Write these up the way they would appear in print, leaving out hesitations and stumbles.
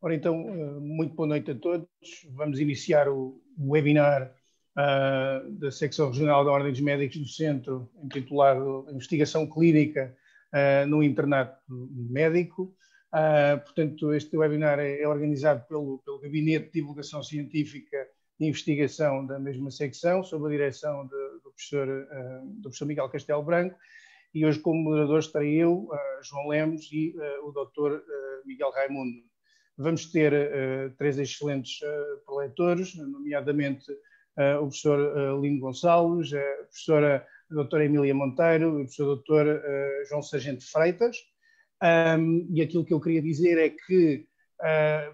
Ora, então, muito boa noite a todos. Vamos iniciar o webinar da Secção Regional da Ordem dos Médicos do Centro, intitulado Investigação Clínica no Internato Médico. Portanto, este webinar é organizado pelo Gabinete de Divulgação Científica e Investigação da mesma secção, sob a direção do professor Miguel Castelo Branco, e hoje como moderador estarei eu, João Lemos e o Dr. Miguel Raimundo. Vamos ter três excelentes preletores, nomeadamente o professor Lino Gonçalves, a professora doutora Emília Monteiro e o professor doutor João Sargento Freitas. E aquilo que eu queria dizer é que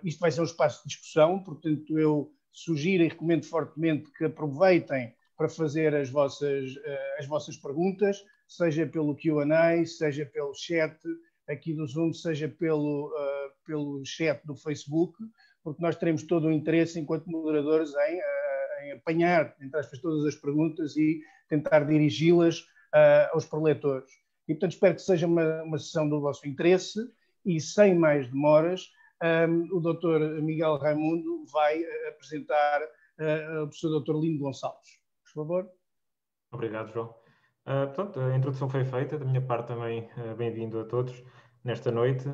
isto vai ser um espaço de discussão, portanto eu sugiro e recomendo fortemente que aproveitem para fazer as vossas perguntas, seja pelo Q&A, seja pelo chat aqui do Zoom, seja pelo chat do Facebook, porque nós teremos todo o interesse, enquanto moderadores, em apanhar, entre aspas, todas as perguntas e tentar dirigi-las aos preletores. E, portanto, espero que seja uma sessão do vosso interesse e, sem mais demoras, o Dr. Miguel Raimundo vai apresentar o professor Dr. Lino Gonçalves. Por favor. Obrigado, João. Portanto, a introdução foi feita, da minha parte também bem-vindo a todos nesta noite.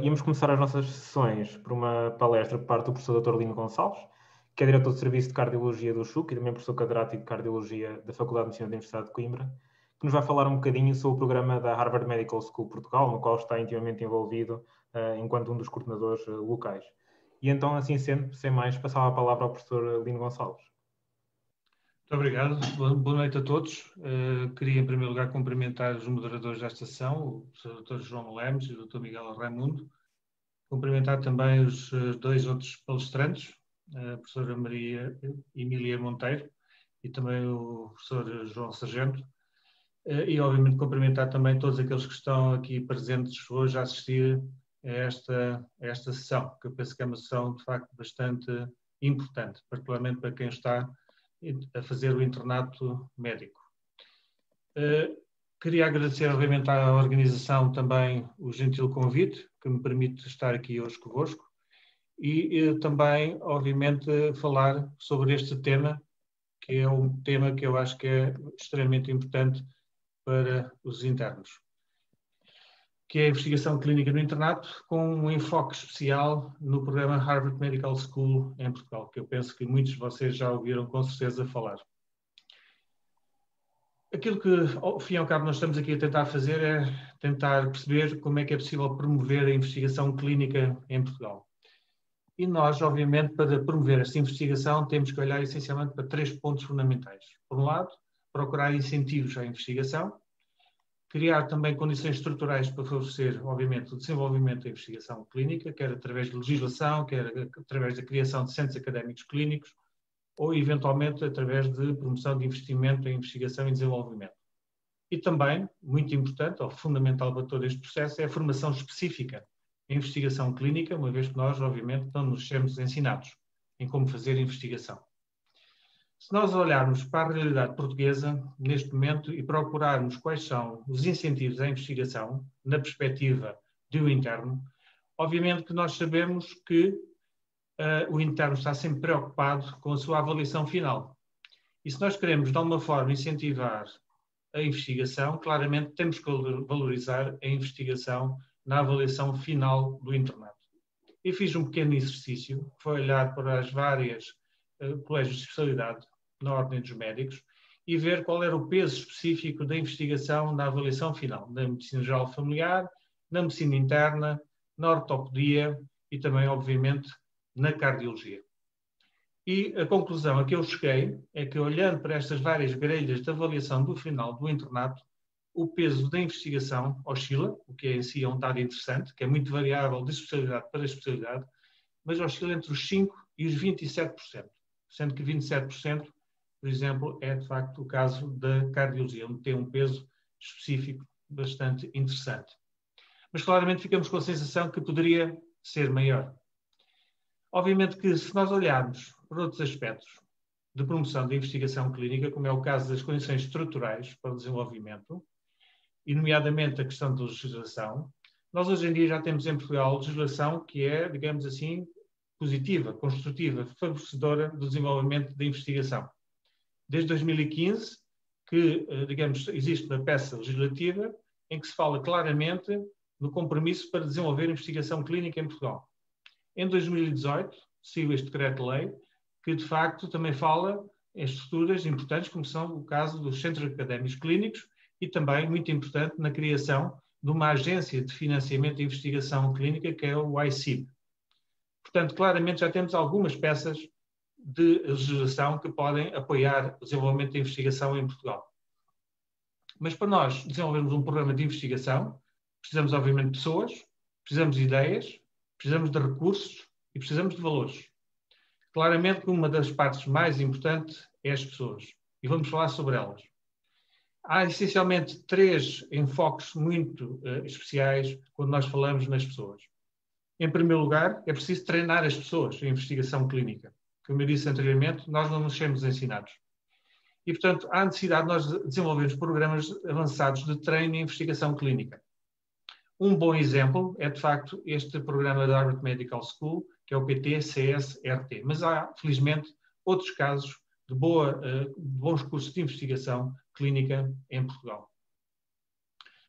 Íamos começar as nossas sessões por uma palestra por parte do professor Dr. Lino Gonçalves, que é diretor de Serviço de Cardiologia do CHUC e também professor catedrático de Cardiologia da Faculdade de Medicina da Universidade de Coimbra, que nos vai falar um bocadinho sobre o programa da Harvard Medical School Portugal, no qual está intimamente envolvido enquanto um dos coordenadores locais. E então, assim sendo, sem mais, passava a palavra ao professor Lino Gonçalves. Muito obrigado. Boa noite a todos. Queria, em primeiro lugar, cumprimentar os moderadores desta sessão, o professor Dr. João Lemos e o Dr. Miguel Raimundo. Cumprimentar também os dois outros palestrantes, a professora Maria Emília Monteiro e também o professor João Sargento. E, obviamente, cumprimentar também todos aqueles que estão aqui presentes hoje a assistir a esta sessão, que eu penso que é uma sessão, de facto, bastante importante, particularmente para quem está a fazer o internato médico. Queria agradecer, obviamente, à organização também o gentil convite, que me permite estar aqui hoje convosco, e também, obviamente, falar sobre este tema, que é um tema que eu acho que é extremamente importante para os internos, que é a investigação clínica no internato, com um enfoque especial no programa Harvard Medical School em Portugal, que eu penso que muitos de vocês já ouviram com certeza falar. Aquilo que, ao fim e ao cabo, nós estamos aqui a tentar fazer é tentar perceber como é que é possível promover a investigação clínica em Portugal. E nós, obviamente, para promover esta investigação, temos que olhar essencialmente para três pontos fundamentais. Por um lado, procurar incentivos à investigação, criar também condições estruturais para favorecer, obviamente, o desenvolvimento da investigação clínica, quer através de legislação, quer através da criação de centros académicos clínicos, ou, eventualmente, através de promoção de investimento em investigação e desenvolvimento. E também, muito importante, ou fundamental para todo este processo, é a formação específica em investigação clínica, uma vez que nós, obviamente, não nos sermos ensinados em como fazer investigação. Se nós olharmos para a realidade portuguesa, neste momento, e procurarmos quais são os incentivos à investigação, na perspectiva do interno, obviamente que nós sabemos que o interno está sempre preocupado com a sua avaliação final. E se nós queremos, de alguma forma, incentivar a investigação, claramente temos que valorizar a investigação na avaliação final do internato. Eu fiz um pequeno exercício, que foi olhar para as várias colégios de especialidade na Ordem dos Médicos e ver qual era o peso específico da investigação na avaliação final, na medicina geral familiar, na medicina interna, na ortopedia e também, obviamente, na cardiologia. E a conclusão a que eu cheguei é que, olhando para estas várias grelhas de avaliação do final do internato, o peso da investigação oscila, o que em si é um dado interessante, que é muito variável de especialidade para especialidade, mas oscila entre os 5% e os 27%, sendo que 27%, por exemplo, é de facto o caso da cardiologia, onde tem um peso específico bastante interessante. Mas claramente ficamos com a sensação que poderia ser maior. Obviamente que se nós olharmos para outros aspectos de promoção da investigação clínica, como é o caso das condições estruturais para o desenvolvimento, e nomeadamente a questão da legislação. Nós hoje em dia já temos em Portugal legislação que é, digamos assim, positiva, construtiva, favorecedora do desenvolvimento da investigação. Desde 2015 que, digamos, existe uma peça legislativa em que se fala claramente no compromisso para desenvolver investigação clínica em Portugal. Em 2018 saiu este decreto-lei que, de facto, também fala em estruturas importantes, como são o caso dos centros académicos clínicos e também, muito importante, na criação de uma agência de financiamento de investigação clínica, que é o ICIB. Portanto, claramente já temos algumas peças de legislação que podem apoiar o desenvolvimento da investigação em Portugal. Mas para nós desenvolvermos um programa de investigação, precisamos, obviamente, de pessoas, precisamos de ideias, precisamos de recursos e precisamos de valores. Claramente que uma das partes mais importantes é as pessoas. E vamos falar sobre elas. Há essencialmente 3 enfoques muito especiais quando nós falamos nas pessoas. Em primeiro lugar, é preciso treinar as pessoas em investigação clínica. Como eu disse anteriormente, nós não nos somos ensinados. E, portanto, há necessidade de nós desenvolvermos programas avançados de treino em investigação clínica. Um bom exemplo é, de facto, este programa da Harvard Medical School, que é o PT-CS-RT. Mas há, felizmente, outros casos de bons cursos de investigação clínica em Portugal.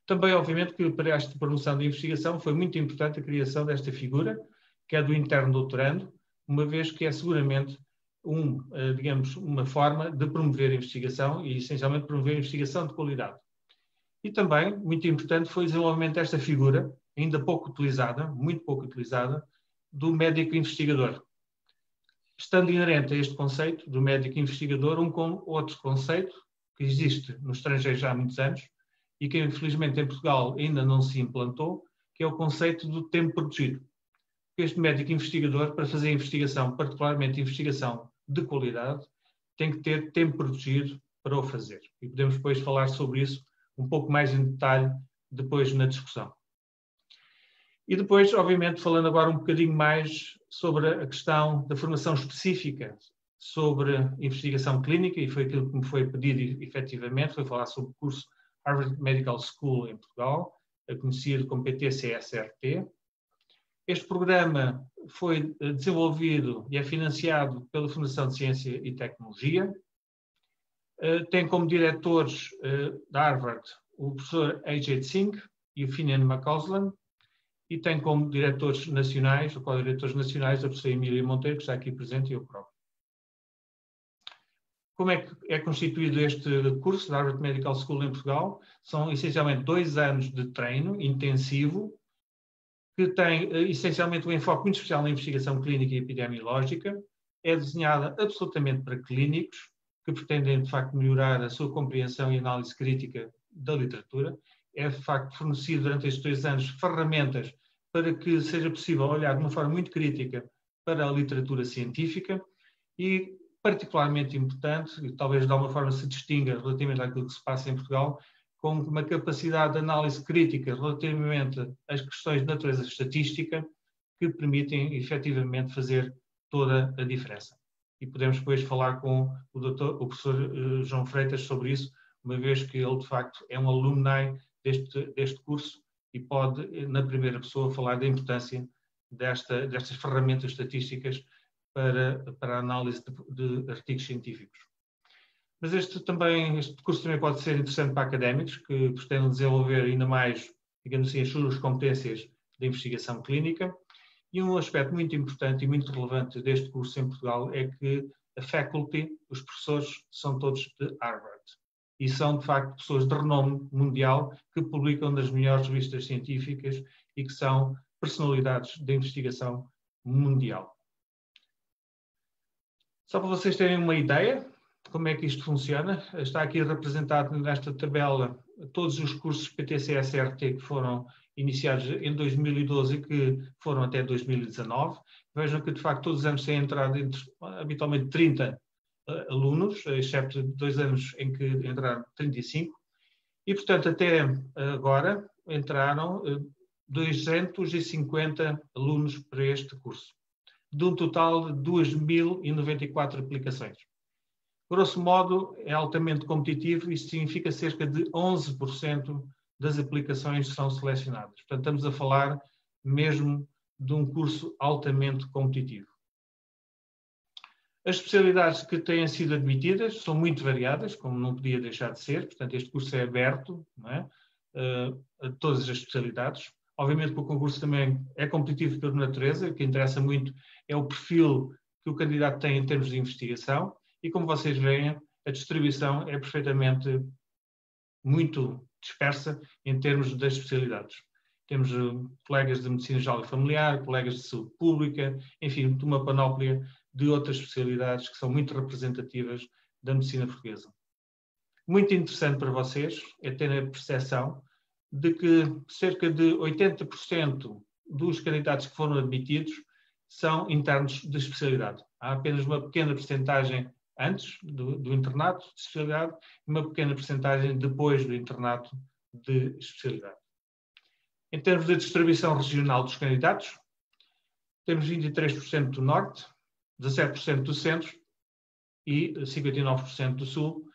Também, obviamente, que para esta promoção de investigação foi muito importante a criação desta figura, que é do interno doutorando, uma vez que é seguramente digamos, uma forma de promover a investigação e, essencialmente, promover a investigação de qualidade. E também, muito importante, foi o desenvolvimento desta figura, ainda pouco utilizada, muito pouco utilizada, do médico investigador. Estando inerente a este conceito do médico investigador, outro conceito que existe no estrangeiro já há muitos anos e que, infelizmente, em Portugal ainda não se implantou, que é o conceito do tempo protegido. Este médico investigador, para fazer investigação, particularmente investigação de qualidade, tem que ter tempo protegido para o fazer. E podemos depois falar sobre isso um pouco mais em detalhe depois na discussão. E depois, obviamente, falando agora um bocadinho mais sobre a questão da formação específica sobre investigação clínica, e foi aquilo que me foi pedido efetivamente, foi falar sobre o curso Harvard Medical School em Portugal, conhecido como PT-CS-RT. Este programa foi desenvolvido e é financiado pela Fundação de Ciência e Tecnologia. Tem como diretores da Harvard o professor A.J. Singh e o Finian McCausland, e tem como diretores nacionais, ou co-diretores nacionais, a professora Emília Monteiro, que está aqui presente, e eu próprio. Como é que é constituído este curso da Harvard Medical School em Portugal? São essencialmente 2 anos de treino intensivo, que tem essencialmente um enfoque muito especial na investigação clínica e epidemiológica, é desenhada absolutamente para clínicos que pretendem, de facto, melhorar a sua compreensão e análise crítica da literatura. É, de facto, fornecido durante estes 2 anos ferramentas para que seja possível olhar de uma forma muito crítica para a literatura científica e, particularmente importante, e talvez de alguma forma se distinga relativamente àquilo que se passa em Portugal, com uma capacidade de análise crítica relativamente às questões de natureza estatística que permitem, efetivamente, fazer toda a diferença. E podemos depois falar com o professor João Freitas sobre isso, uma vez que ele, de facto, é um alumni deste curso e pode, na primeira pessoa, falar da importância destas ferramentas estatísticas para a análise de artigos científicos. Mas este curso também pode ser interessante para académicos que pretendem desenvolver ainda mais, digamos assim, as suas competências de investigação clínica. E um aspecto muito importante e muito relevante deste curso em Portugal é que a faculty, os professores, são todos de Harvard. E são, de facto, pessoas de renome mundial que publicam nas melhores revistas científicas e que são personalidades da investigação mundial. Só para vocês terem uma ideia de como é que isto funciona, está aqui representado nesta tabela todos os cursos PT-CS-RT que foram iniciados em 2012 e que foram até 2019. Vejam que, de facto, todos os anos têm entrado entre, habitualmente, 30 alunos, excepto 2 anos em que entraram 35. E, portanto, até agora entraram 250 alunos para este curso, de um total de 2.094 aplicações. Grosso modo, é altamente competitivo, isto significa cerca de 11% das aplicações são selecionadas. Portanto, estamos a falar mesmo de um curso altamente competitivo. As especialidades que têm sido admitidas são muito variadas, como não podia deixar de ser. Portanto, este curso é aberto, não é? A todas as especialidades. Obviamente que o concurso também é competitivo por natureza. O que interessa muito é o perfil que o candidato tem em termos de investigação. E como vocês veem, a distribuição é perfeitamente muito dispersa em termos das especialidades. Temos colegas de medicina geral e familiar, colegas de saúde pública, enfim, de uma panóplia de outras especialidades que são muito representativas da medicina portuguesa. Muito interessante para vocês é ter a percepção de que cerca de 80% dos candidatos que foram admitidos são internos de especialidade. Há apenas uma pequena percentagem antes do internato de especialidade e uma pequena percentagem depois do internato de especialidade. Em termos de distribuição regional dos candidatos, temos 23% do Norte, 17% do Centro e 59% do Sul,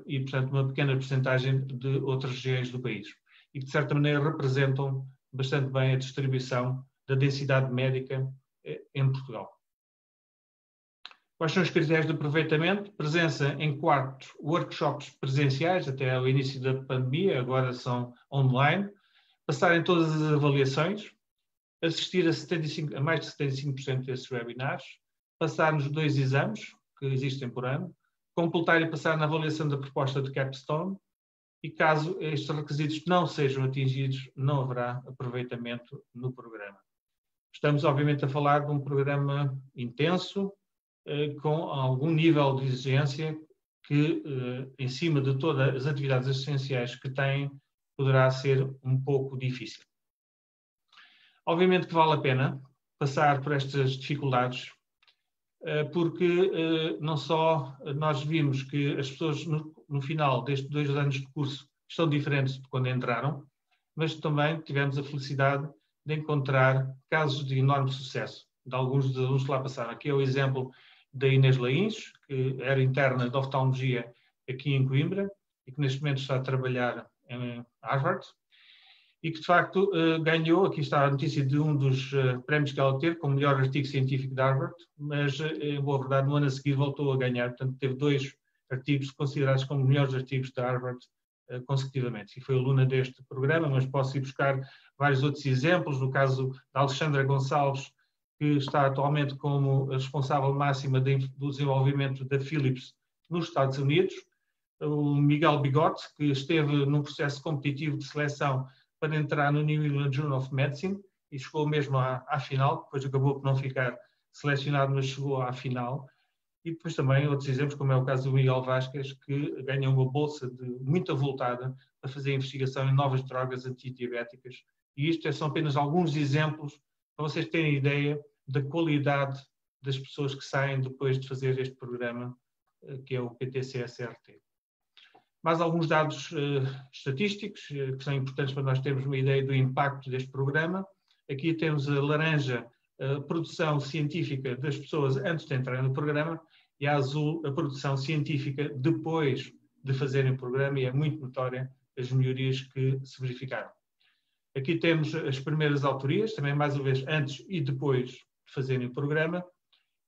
e, portanto, uma pequena percentagem de outras regiões do país. E que, de certa maneira, representam bastante bem a distribuição da densidade médica em Portugal. Quais são os critérios de aproveitamento? Presença em 4 workshops presenciais, até ao início da pandemia, agora são online. Passar em todas as avaliações, assistir a mais de 75% desses webinars, passar nos 2 exames que existem por ano, completar e passar na avaliação da proposta de capstone e, caso estes requisitos não sejam atingidos, não haverá aproveitamento no programa. Estamos, obviamente, a falar de um programa intenso, com algum nível de exigência que, em cima de todas as atividades essenciais que tem, poderá ser um pouco difícil. Obviamente que vale a pena passar por estas dificuldades, porque não só nós vimos que as pessoas no final destes 2 anos de curso estão diferentes de quando entraram, mas também tivemos a felicidade de encontrar casos de enorme sucesso, de alguns dos alunos que lá passaram. Aqui é o exemplo da Inês Lains, que era interna de oftalmologia aqui em Coimbra e que neste momento está a trabalhar em Harvard e que de facto ganhou, aqui está a notícia de um dos prémios que ela teve, como melhor artigo científico de Harvard, mas em boa verdade no ano a seguir voltou a ganhar, portanto teve 2 artigos considerados como melhores artigos de Harvard consecutivamente e foi aluna deste programa, mas posso ir buscar vários outros exemplos, no caso da Alexandra Gonçalves, que está atualmente como responsável máxima do desenvolvimento da Philips nos Estados Unidos, o Miguel Bigote, que esteve num processo competitivo de seleção para entrar no New England Journal of Medicine e chegou mesmo à final, depois acabou por não ficar selecionado, mas chegou à final. E depois também outros exemplos, como é o caso do Miguel Vasquez, que ganha uma bolsa muito avultada para fazer investigação em novas drogas antidiabéticas. E isto são apenas alguns exemplos para vocês terem ideia da qualidade das pessoas que saem depois de fazer este programa, que é o PTCSRT. Mais alguns dados estatísticos que são importantes para nós termos uma ideia do impacto deste programa. Aqui temos a laranja, a produção científica das pessoas antes de entrarem no programa, e a azul, a produção científica depois de fazerem o programa, e é muito notória as melhorias que se verificaram. Aqui temos as primeiras autorias, também mais uma vez antes e depois de fazerem o programa,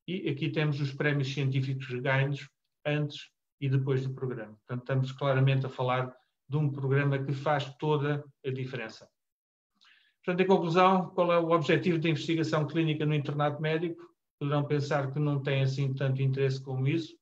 e aqui temos os prémios científicos ganhos antes e depois do programa. Portanto, estamos claramente a falar de um programa que faz toda a diferença. Portanto, em conclusão, qual é o objetivo da investigação clínica no internato médico? Poderão pensar que não tem assim tanto interesse como isso,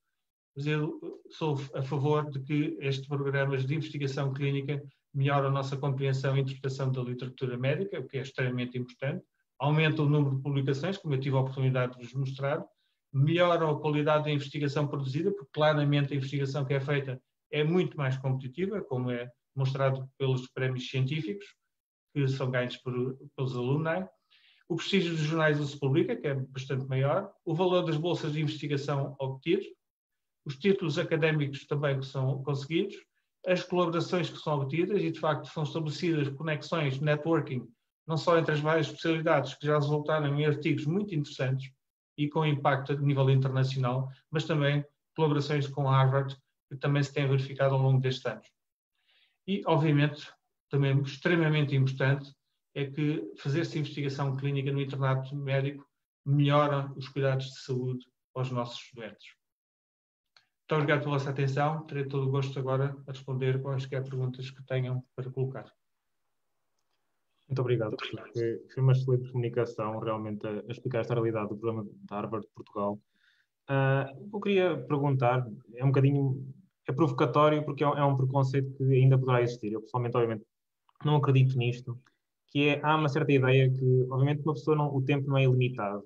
mas eu sou a favor de que estes programas de investigação clínica melhoram a nossa compreensão e interpretação da literatura médica, o que é extremamente importante, aumentam o número de publicações, como eu tive a oportunidade de vos mostrar, melhoram a qualidade da investigação produzida, porque claramente a investigação que é feita é muito mais competitiva, como é mostrado pelos prémios científicos, que são ganhos pelos alumni. O prestígio dos jornais onde se publica, que é bastante maior. O valor das bolsas de investigação obtidas. Os títulos académicos também que são conseguidos. As colaborações que são obtidas e, de facto, são estabelecidas conexões, networking, não só entre as várias especialidades, que já resultaram em artigos muito interessantes e com impacto a nível internacional, mas também colaborações com Harvard, que também se têm verificado ao longo destes anos. E, obviamente, também extremamente importante, é que fazer-se investigação clínica no internato médico melhora os cuidados de saúde aos nossos estudantes. Muito obrigado pela vossa atenção. Terei todo o gosto agora a responder quaisquer perguntas que tenham para colocar. Muito obrigado. Foi uma excelente comunicação, realmente, a explicar esta realidade do programa da Harvard de Portugal. Eu queria perguntar, é um bocadinho provocatório, porque é um preconceito que ainda poderá existir. Eu, pessoalmente, obviamente, não acredito nisto, que há uma certa ideia que, obviamente, uma pessoa o tempo não é ilimitado.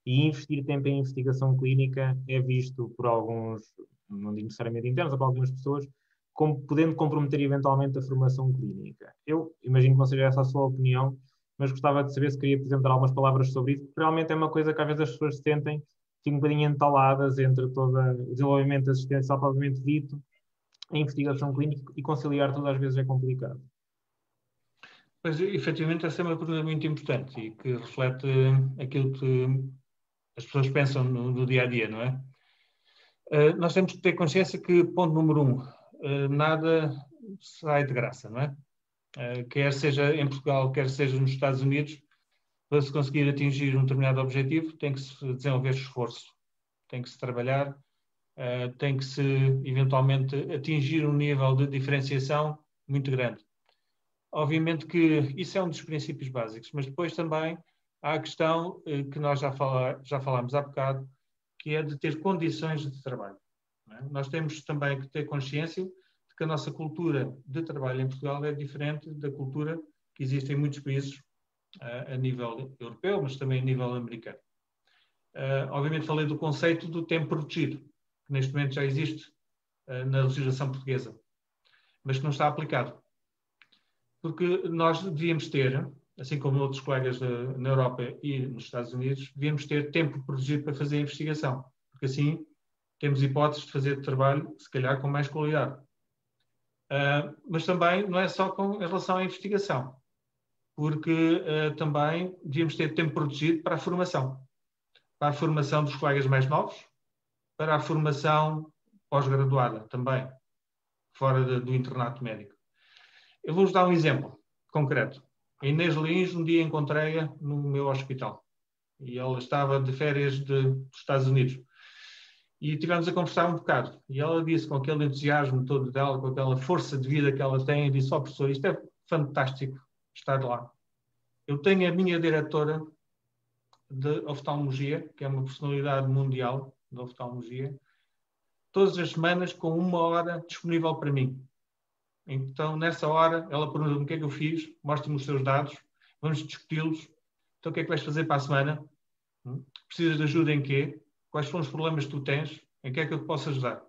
E investir tempo em investigação clínica é visto por alguns, não digo necessariamente internos, ou por algumas pessoas, como podendo comprometer eventualmente a formação clínica. Eu imagino que não seja essa a sua opinião, mas gostava de saber se queria, por exemplo, dar algumas palavras sobre isso, porque realmente é uma coisa que às vezes as pessoas se sentem um bocadinho entaladas entre todo o desenvolvimento assistencial propriamente dito, a investigação clínica, e conciliar tudo às vezes é complicado. Pois, efetivamente, essa é uma pergunta muito importante e que reflete aquilo que as pessoas pensam no dia a dia, não é? Nós temos que ter consciência que, ponto número 1, nada sai de graça, não é? Quer seja em Portugal, quer seja nos Estados Unidos, para se conseguir atingir um determinado objetivo, tem que se desenvolver esforço, tem que se trabalhar, tem que se, eventualmente, atingir um nível de diferenciação muito grande. Obviamente que isso é um dos princípios básicos, mas depois também há a questão que nós já falámos há bocado, que é de ter condições de trabalho. Não é? Nós temos também que ter consciência de que a nossa cultura de trabalho em Portugal é diferente da cultura que existe em muitos países a nível europeu, mas também a nível americano. Obviamente falei do conceito do tempo protegido, que neste momento já existe na legislação portuguesa, mas que não está aplicado. Porque nós devíamos ter, assim como outros colegas na Europa e nos Estados Unidos, devíamos ter tempo protegido para fazer a investigação, porque assim temos hipóteses de fazer trabalho, se calhar, com mais qualidade. Mas também não é só em relação à investigação, porque também devíamos ter tempo protegido para a formação dos colegas mais novos, para a formação pós-graduada também, fora do internato médico. Eu vou-vos dar um exemplo concreto. A Inês Lins, um dia encontrei-a no meu hospital e ela estava de férias dos Estados Unidos. E tivemos a conversar um bocado. E ela disse, com aquele entusiasmo todo dela, com aquela força de vida que ela tem, disse, professor, isto é fantástico estar lá. Eu tenho a minha diretora de oftalmologia, que é uma personalidade mundial de oftalmologia, todas as semanas com 1 hora disponível para mim. Então, nessa hora, ela pergunta-me o que é que eu fiz, mostra-me os seus dados, vamos discuti-los. Então, o que é que vais fazer para a semana? Precisas de ajuda em quê? Quais são os problemas que tu tens? Em que é que eu te posso ajudar?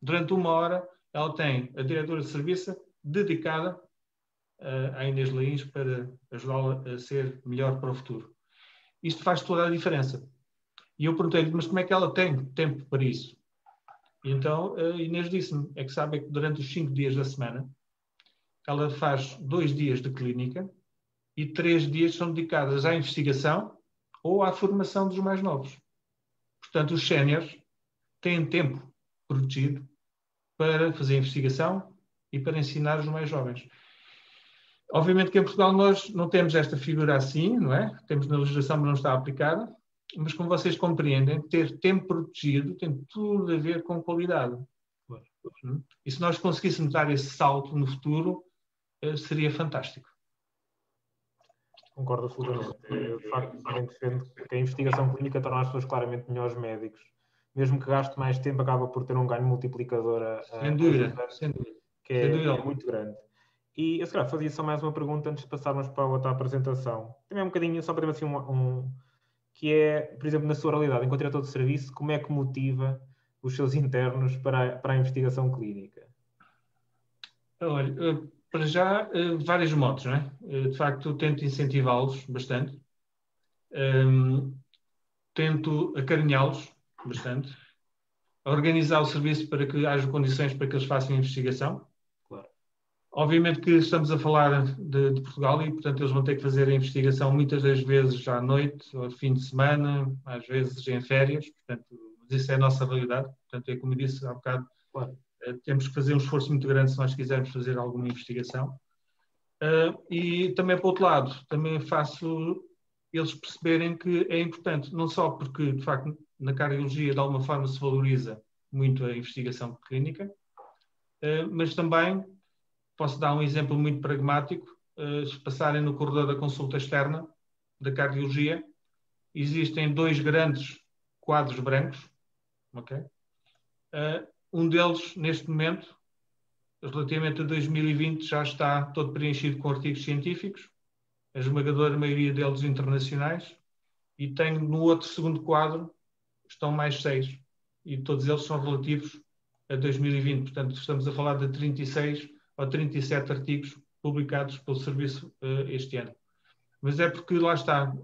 Durante 1 hora, ela tem a diretora de serviço dedicada à Inês Lins para ajudá-la a ser melhor para o futuro. Isto faz toda a diferença. E eu perguntei-lhe, mas como é que ela tem tempo para isso? E então, a Inês disse-me, é que sabe que durante os 5 dias da semana, ela faz 2 dias de clínica e 3 dias são dedicados à investigação ou à formação dos mais novos. Portanto, os séniores têm tempo protegido para fazer investigação e para ensinar os mais jovens. Obviamente que em Portugal nós não temos esta figura assim, não é? Temos na legislação, mas não está aplicada. Mas como vocês compreendem, ter tempo protegido tem tudo a ver com qualidade. E se nós conseguíssemos dar esse salto no futuro, seria fantástico. Concordo absolutamente. Eu, de facto, também defendo que a investigação clínica torna as pessoas claramente melhores médicos. Mesmo que gaste mais tempo, acaba por ter um ganho multiplicador sem dúvida, sem dúvida. Que é muito grande. E eu, se calhar, fazia só mais uma pergunta antes de passarmos para a outra apresentação. Também um bocadinho, só para ter assim que é, por exemplo, na sua realidade, enquanto diretor de serviço, como é que motiva os seus internos para a investigação clínica? Olha, para já, vários modos, não é? De facto, tento incentivá-los bastante. Tento acarinhá-los bastante. Organizar o serviço para que haja condições para que eles façam a investigação. Claro. Obviamente que estamos a falar de Portugal e, portanto, eles vão ter que fazer a investigação muitas das vezes à noite ou de fim de semana, às vezes em férias. Portanto, mas isso é a nossa realidade. Portanto, é como eu disse há bocado, Claro. Temos que fazer um esforço muito grande se nós quisermos fazer alguma investigação. E também, por outro lado, também faço eles perceberem que é importante, não só porque, de facto, na cardiologia, de alguma forma, se valoriza muito a investigação clínica, mas também, posso dar um exemplo muito pragmático, se passarem no corredor da consulta externa da cardiologia, existem 2 grandes quadros brancos, ok? Um deles, neste momento, relativamente a 2020, já está todo preenchido com artigos científicos, a esmagadora maioria deles internacionais, e tenho no outro segundo quadro, estão mais 6, e todos eles são relativos a 2020. Portanto, estamos a falar de 36 ou 37 artigos publicados pelo serviço este ano. Mas é porque lá está,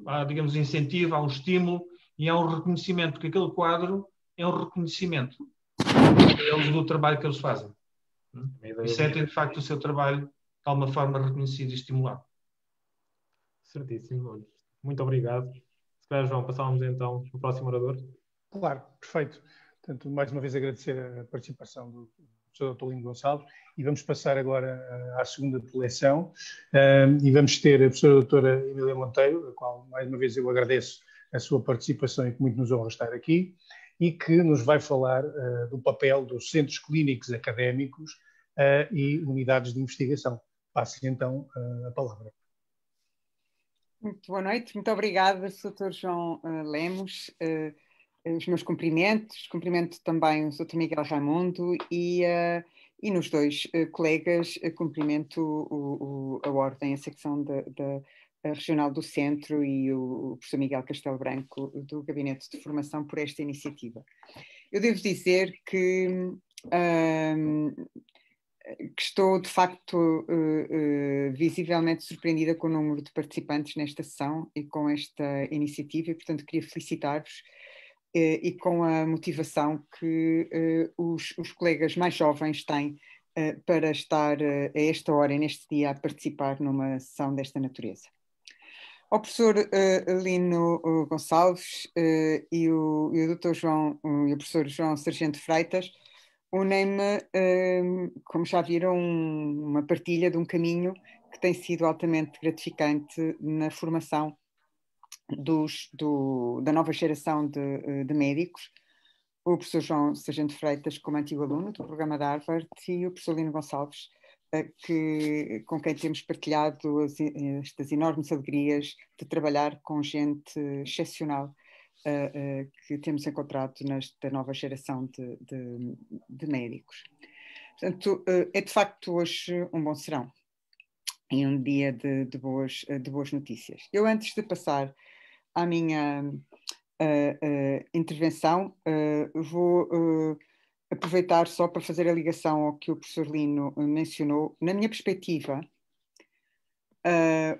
há digamos, incentivo, há um estímulo e há um reconhecimento, porque aquele quadro é um reconhecimento do trabalho que eles fazem. E sentem, de facto, o seu trabalho de alguma forma reconhecido e estimulado. Certíssimo. Muito obrigado. Se calhar, João, passávamos então ao próximo orador. Claro, perfeito. Portanto, mais uma vez agradecer a participação do professor Dr. Lino Gonçalves e vamos passar agora à segunda preleção e vamos ter a professora doutora Emília Monteiro, a qual mais uma vez eu agradeço a sua participação e que muito nos honra estar aqui e que nos vai falar do papel dos centros clínicos académicos e unidades de investigação. Passo-lhe então a palavra. Muito boa noite, muito obrigada, Dr. João Lemos. Os meus cumprimentos, cumprimento também o Dr. Miguel Raimundo e nos 2 colegas cumprimento a Ordem, a secção da Regional do Centro e o professor Miguel Castelo Branco do Gabinete de Formação por esta iniciativa. Eu devo dizer que estou, de facto, visivelmente surpreendida com o número de participantes nesta sessão e com esta iniciativa, e, portanto, queria felicitar-vos e com a motivação que os colegas mais jovens têm para estar a esta hora e neste dia a participar numa sessão desta natureza. Ao professor Lino Gonçalves e o Dr. João e o professor João Sargento Freitas unem-me, como já viram, uma partilha de um caminho que tem sido altamente gratificante na formação da nova geração de médicos. O professor João Sargento Freitas como antigo aluno do programa da Harvard e o professor Lino Gonçalves, com quem temos partilhado estas enormes alegrias de trabalhar com gente excepcional que temos encontrado nesta nova geração de médicos. Portanto, é de facto hoje um bom serão e um dia de boas notícias. Eu, antes de passar à minha intervenção, vou aproveitar só para fazer a ligação ao que o professor Lino mencionou. Na minha perspectiva,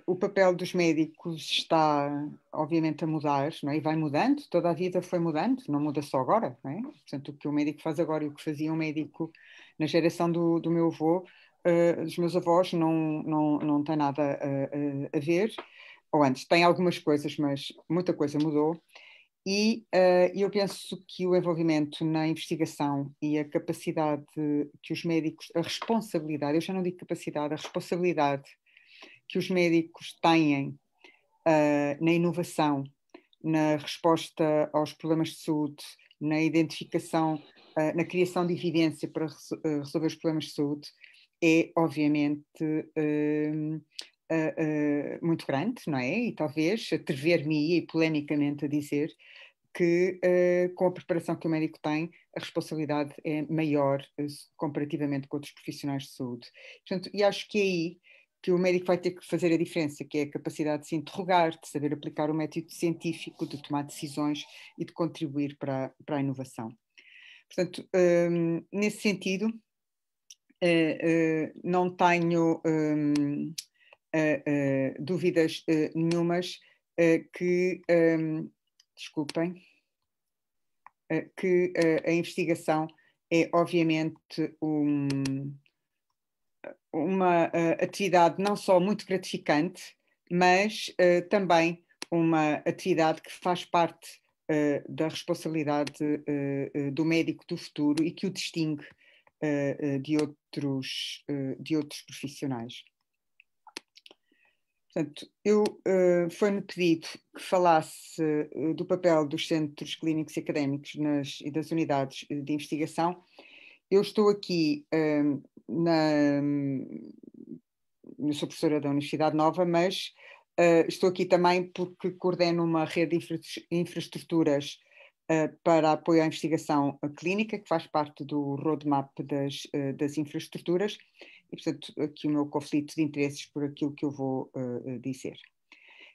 o papel dos médicos está, obviamente, a mudar, não é? E vai mudando, toda a vida foi mudando, não muda só agora, não é? Portanto, o que o médico faz agora e o que fazia um médico na geração do meu avô, dos meus avós, não tem nada a ver, ou antes, tem algumas coisas, mas muita coisa mudou. E eu penso que o envolvimento na investigação e a capacidade que os médicos, a responsabilidade, eu já não digo capacidade, a responsabilidade que os médicos têm na inovação, na resposta aos problemas de saúde, na identificação, na criação de evidência para resolver os problemas de saúde, é obviamente muito grande, não é? E talvez atrever-me e polemicamente a dizer que com a preparação que o médico tem, a responsabilidade é maior comparativamente com outros profissionais de saúde. Portanto, e acho que é aí que o médico vai ter que fazer a diferença, que é a capacidade de se interrogar, de saber aplicar o método científico, de tomar decisões e de contribuir para a inovação. Portanto, nesse sentido, não tenho dúvidas nenhumas que, desculpem, que a investigação é obviamente uma atividade não só muito gratificante, mas também uma atividade que faz parte da responsabilidade do médico do futuro e que o distingue de outros profissionais. Portanto, foi-me pedido que falasse do papel dos centros clínicos e académicos e das unidades de investigação. Eu estou aqui, eu sou professora da Universidade Nova, mas estou aqui também porque coordeno uma rede de infraestruturas para apoio à investigação clínica, que faz parte do roadmap das infraestruturas, e, portanto, aqui o meu conflito de interesses por aquilo que eu vou dizer.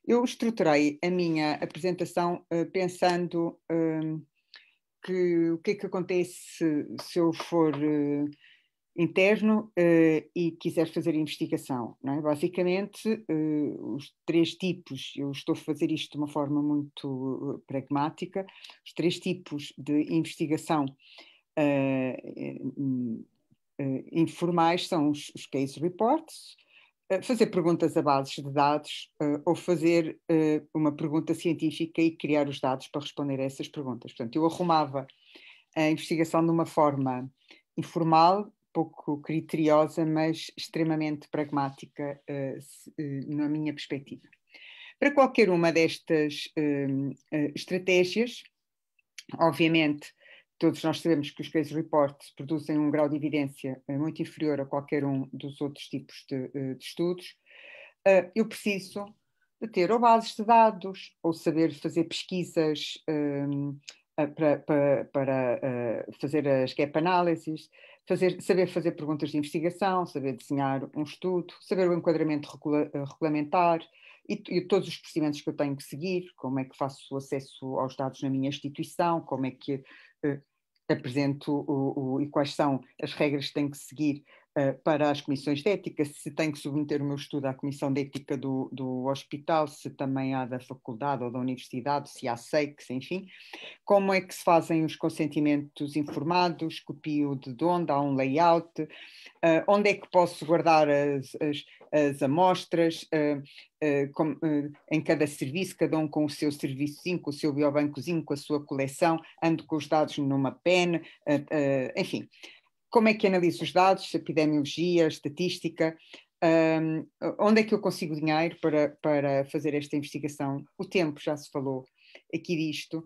Eu estruturei a minha apresentação pensando que o que é que acontece se eu for interno e quiser fazer investigação, não é? Basicamente, os 3 tipos, eu estou a fazer isto de uma forma muito pragmática, os 3 tipos de investigação informais são os case reports, fazer perguntas a bases de dados ou fazer uma pergunta científica e criar os dados para responder a essas perguntas. Portanto, eu arrumava a investigação de uma forma informal, pouco criteriosa, mas extremamente pragmática na minha perspectiva. Para qualquer uma destas estratégias, obviamente, todos nós sabemos que os case reports produzem um grau de evidência muito inferior a qualquer um dos outros tipos de estudos. Eu preciso de ter ou bases de dados, ou saber fazer pesquisas para fazer as gap analysis, saber fazer perguntas de investigação, saber desenhar um estudo, saber o enquadramento regulamentar e todos os procedimentos que eu tenho que seguir, como é que faço o acesso aos dados na minha instituição, como é que apresento e quais são as regras que tenho que seguir para as comissões de ética, se tenho que submeter o meu estudo à comissão de ética do hospital, se também há da faculdade ou da universidade, se há SEICs, enfim. Como é que se fazem os consentimentos informados, copio de onde, há um layout, onde é que posso guardar as amostras, em cada serviço, cada um com o seu serviçozinho, com o seu biobancozinho, com a sua coleção, ando com os dados numa pen, enfim. Como é que analiso os dados, epidemiologia, estatística, onde é que eu consigo dinheiro para fazer esta investigação? O tempo, já se falou aqui disto.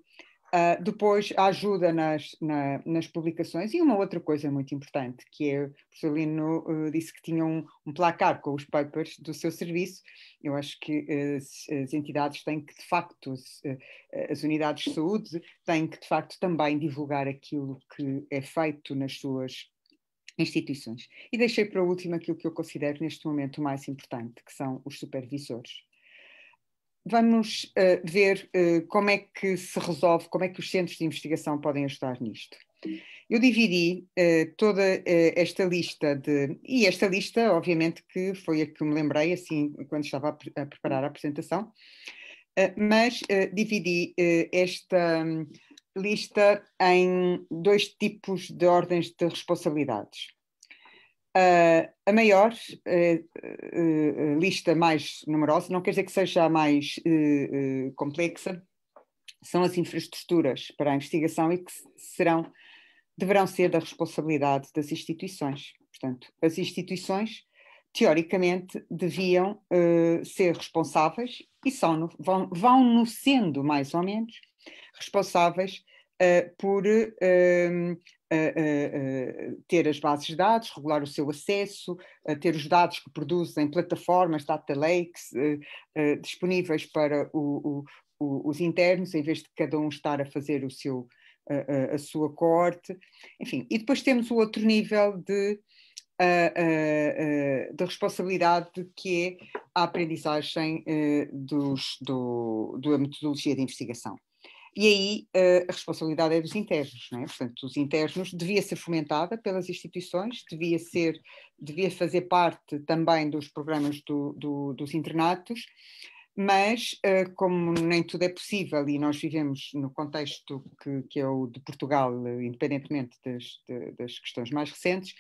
Depois a ajuda nas publicações e uma outra coisa muito importante, que é, o professor Lino disse que tinha um placar com os papers do seu serviço. Eu acho que as entidades têm que, de facto, as unidades de saúde têm que, de facto, também divulgar aquilo que é feito nas suas instituições. E deixei para o último aquilo que eu considero neste momento o mais importante, que são os supervisores. Vamos ver como é que se resolve, como é que os centros de investigação podem ajudar nisto. Eu dividi toda esta lista e esta lista, obviamente, que foi a que me lembrei, assim, quando estava a preparar a apresentação, mas dividi esta lista em 2 tipos de ordens de responsabilidades. A maior lista mais numerosa, não quer dizer que seja a mais complexa, são as infraestruturas para a investigação e que deverão ser da responsabilidade das instituições. Portanto, as instituições, teoricamente, deviam ser responsáveis, e vão sendo, mais ou menos, responsáveis por ter as bases de dados, regular o seu acesso, ter os dados que produzem plataformas, data lakes, disponíveis para os internos, em vez de cada um estar a fazer a sua coorte. Enfim, e depois temos o outro nível de responsabilidade, que é a aprendizagem da metodologia de investigação. E aí a responsabilidade é dos internos, não é? Portanto, os internos devia ser fomentada pelas instituições, devia fazer parte também dos programas dos internatos, mas como nem tudo é possível e nós vivemos no contexto que é o de Portugal, independentemente das questões mais recentes,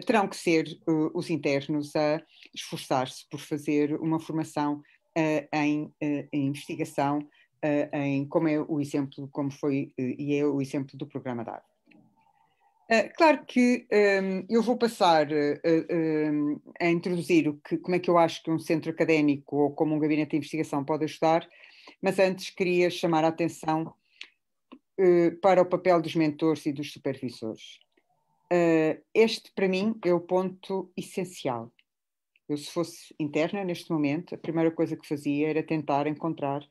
terão que ser os internos a esforçar-se por fazer uma formação em investigação como é o exemplo, como foi e é o exemplo do programa DAR. Claro que eu vou passar a introduzir como é que eu acho que um centro académico ou como um gabinete de investigação pode ajudar, mas antes queria chamar a atenção para o papel dos mentores e dos supervisores. Este, para mim, é o ponto essencial. Eu, se fosse interna neste momento, a primeira coisa que fazia era tentar encontrar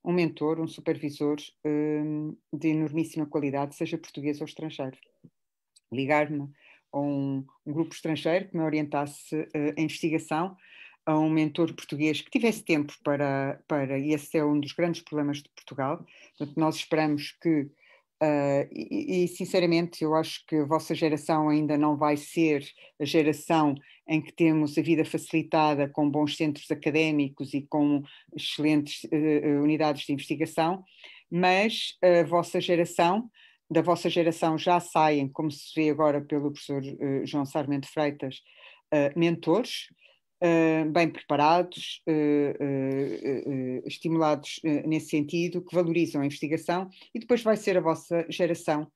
um mentor, um supervisor de enormíssima qualidade, seja português ou estrangeiro. Ligar-me a um grupo estrangeiro que me orientasse a investigação, a um mentor português que tivesse tempo para e esse é um dos grandes problemas de Portugal. Portanto, nós esperamos que, sinceramente, eu acho que a vossa geração ainda não vai ser a geração em que temos a vida facilitada com bons centros académicos e com excelentes unidades de investigação, mas a vossa geração, da vossa geração já saem, como se vê agora pelo professor João Sarmento Freitas, mentores, bem preparados, estimulados nesse sentido, que valorizam a investigação, e depois vai ser a vossa geração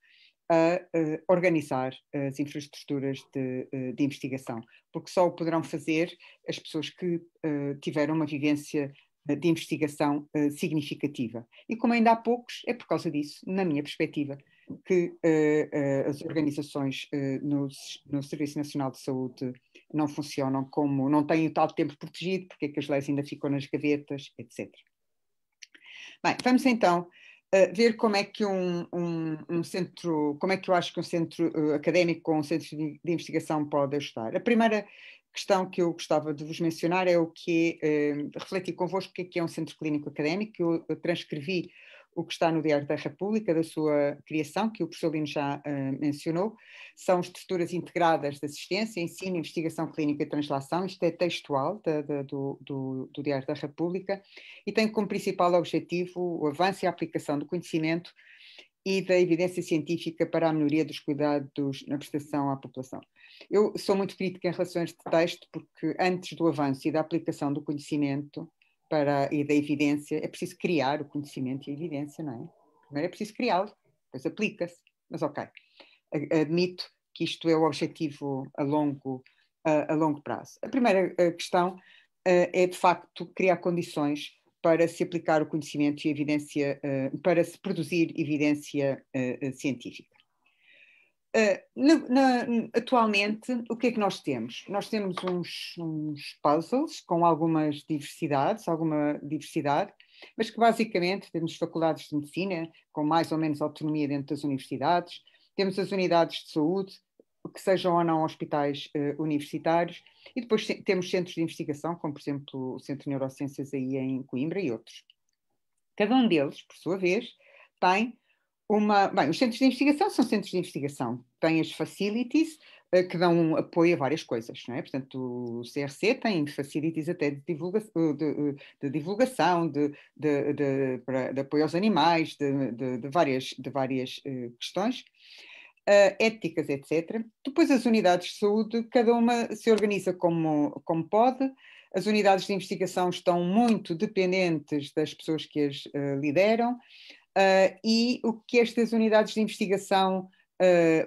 a organizar as infraestruturas de investigação, porque só o poderão fazer as pessoas que tiveram uma vivência de investigação significativa. E como ainda há poucos, é por causa disso, na minha perspectiva, que as organizações no Serviço Nacional de Saúde não funcionam como, não têm o tal tempo protegido, porque é que as leis ainda ficam nas gavetas, etc. Bem, vamos então ver como é que um centro, como é que eu acho que um centro académico com um centro de investigação pode ajudar. A primeira questão que eu gostava de vos mencionar é o que é, refletir convosco o que é um centro clínico académico. Eu transcrevi o que está no Diário da República, da sua criação, que o professor Lino já mencionou. São estruturas integradas de assistência, ensino, investigação clínica e translação. Isto é textual do Diário da República e tem como principal objetivo o avanço e a aplicação do conhecimento e da evidência científica para a melhoria dos cuidados na prestação à população. Eu sou muito crítica em relação a este texto, porque antes do avanço e da aplicação do conhecimento e da evidência, é preciso criar o conhecimento e a evidência, não é? Primeiro é preciso criá-lo, depois aplica-se. Mas ok, admito que isto é o objetivo a longo prazo. A primeira questão é, de facto, criar condições para se aplicar o conhecimento e a evidência, para se produzir evidência científica. Atualmente, o que é que nós temos? Nós temos uns puzzles com alguma diversidade, mas que basicamente temos faculdades de medicina com mais ou menos autonomia dentro das universidades, temos as unidades de saúde, que sejam ou não hospitais universitários, e depois temos centros de investigação, como por exemplo o Centro de Neurociências aí em Coimbra e outros. Cada um deles, por sua vez, tem bem, os centros de investigação são centros de investigação, têm as facilities que dão apoio a várias coisas, não é? Portanto, o CRC tem facilities até de divulgação, de apoio aos animais, de várias questões, éticas, etc. Depois as unidades de saúde, cada uma se organiza como pode. As unidades de investigação estão muito dependentes das pessoas que as lideram. E o que estas unidades de investigação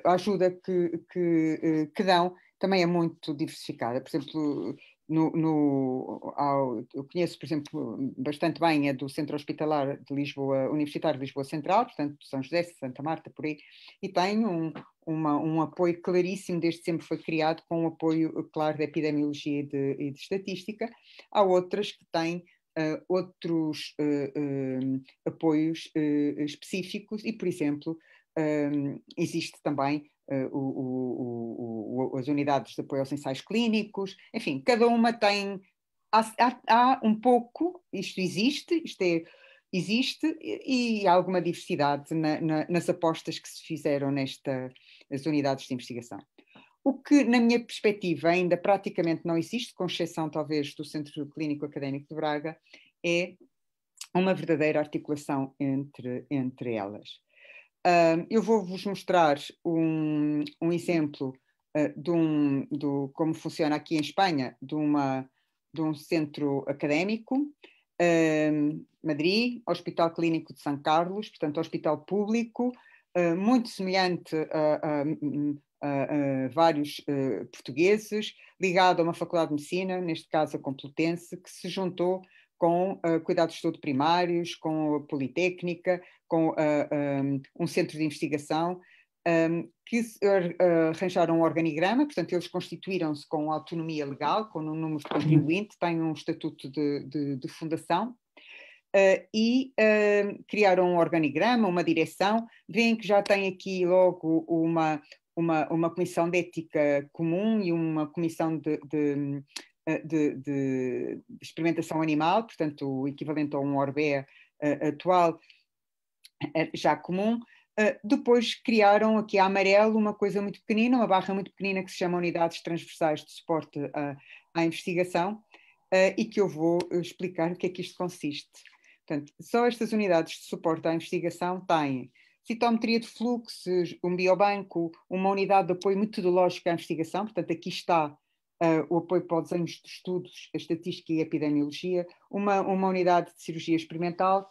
ajuda que dão também é muito diversificada. Por exemplo, eu conheço, por exemplo, bastante bem a do Centro Hospitalar de Lisboa, Universitário de Lisboa Central, portanto, São José, Santa Marta, por aí, e tem um apoio claríssimo, desde sempre foi criado, com um apoio claro de epidemiologia e de estatística. Há outras que têm outros apoios específicos e, por exemplo, existe também as unidades de apoio aos ensaios clínicos, enfim, cada uma tem, há um pouco, existe e há alguma diversidade nas apostas que se fizeram nas unidades de investigação. O que, na minha perspectiva, ainda praticamente não existe, com exceção talvez do Centro Clínico Académico de Braga, é uma verdadeira articulação entre elas. Eu vou-vos mostrar um exemplo como funciona aqui em Espanha, de um centro académico. Madrid, Hospital Clínico de São Carlos, portanto, hospital público, muito semelhante a vários portugueses, ligado a uma faculdade de medicina, neste caso a Complutense, que se juntou com cuidados de saúde primários, com a Politécnica, com um centro de investigação, que arranjaram um organigrama, portanto eles constituíram-se com autonomia legal, com um número de contribuinte, têm um estatuto de fundação, e criaram um organigrama, uma direção, veem que já tem aqui logo uma comissão de ética comum e uma comissão de experimentação animal, portanto o equivalente a um ORBE atual, já comum. Depois criaram aqui a amarelo uma coisa muito pequenina, uma barra muito pequenina que se chama Unidades Transversais de Suporte à Investigação, e que eu vou explicar o que é que isto consiste. Portanto, só estas unidades de suporte à investigação têm citometria de fluxos, um biobanco, uma unidade de apoio metodológico à investigação, portanto aqui está o apoio para os desenhos de estudos, a estatística e a epidemiologia, uma unidade de cirurgia experimental,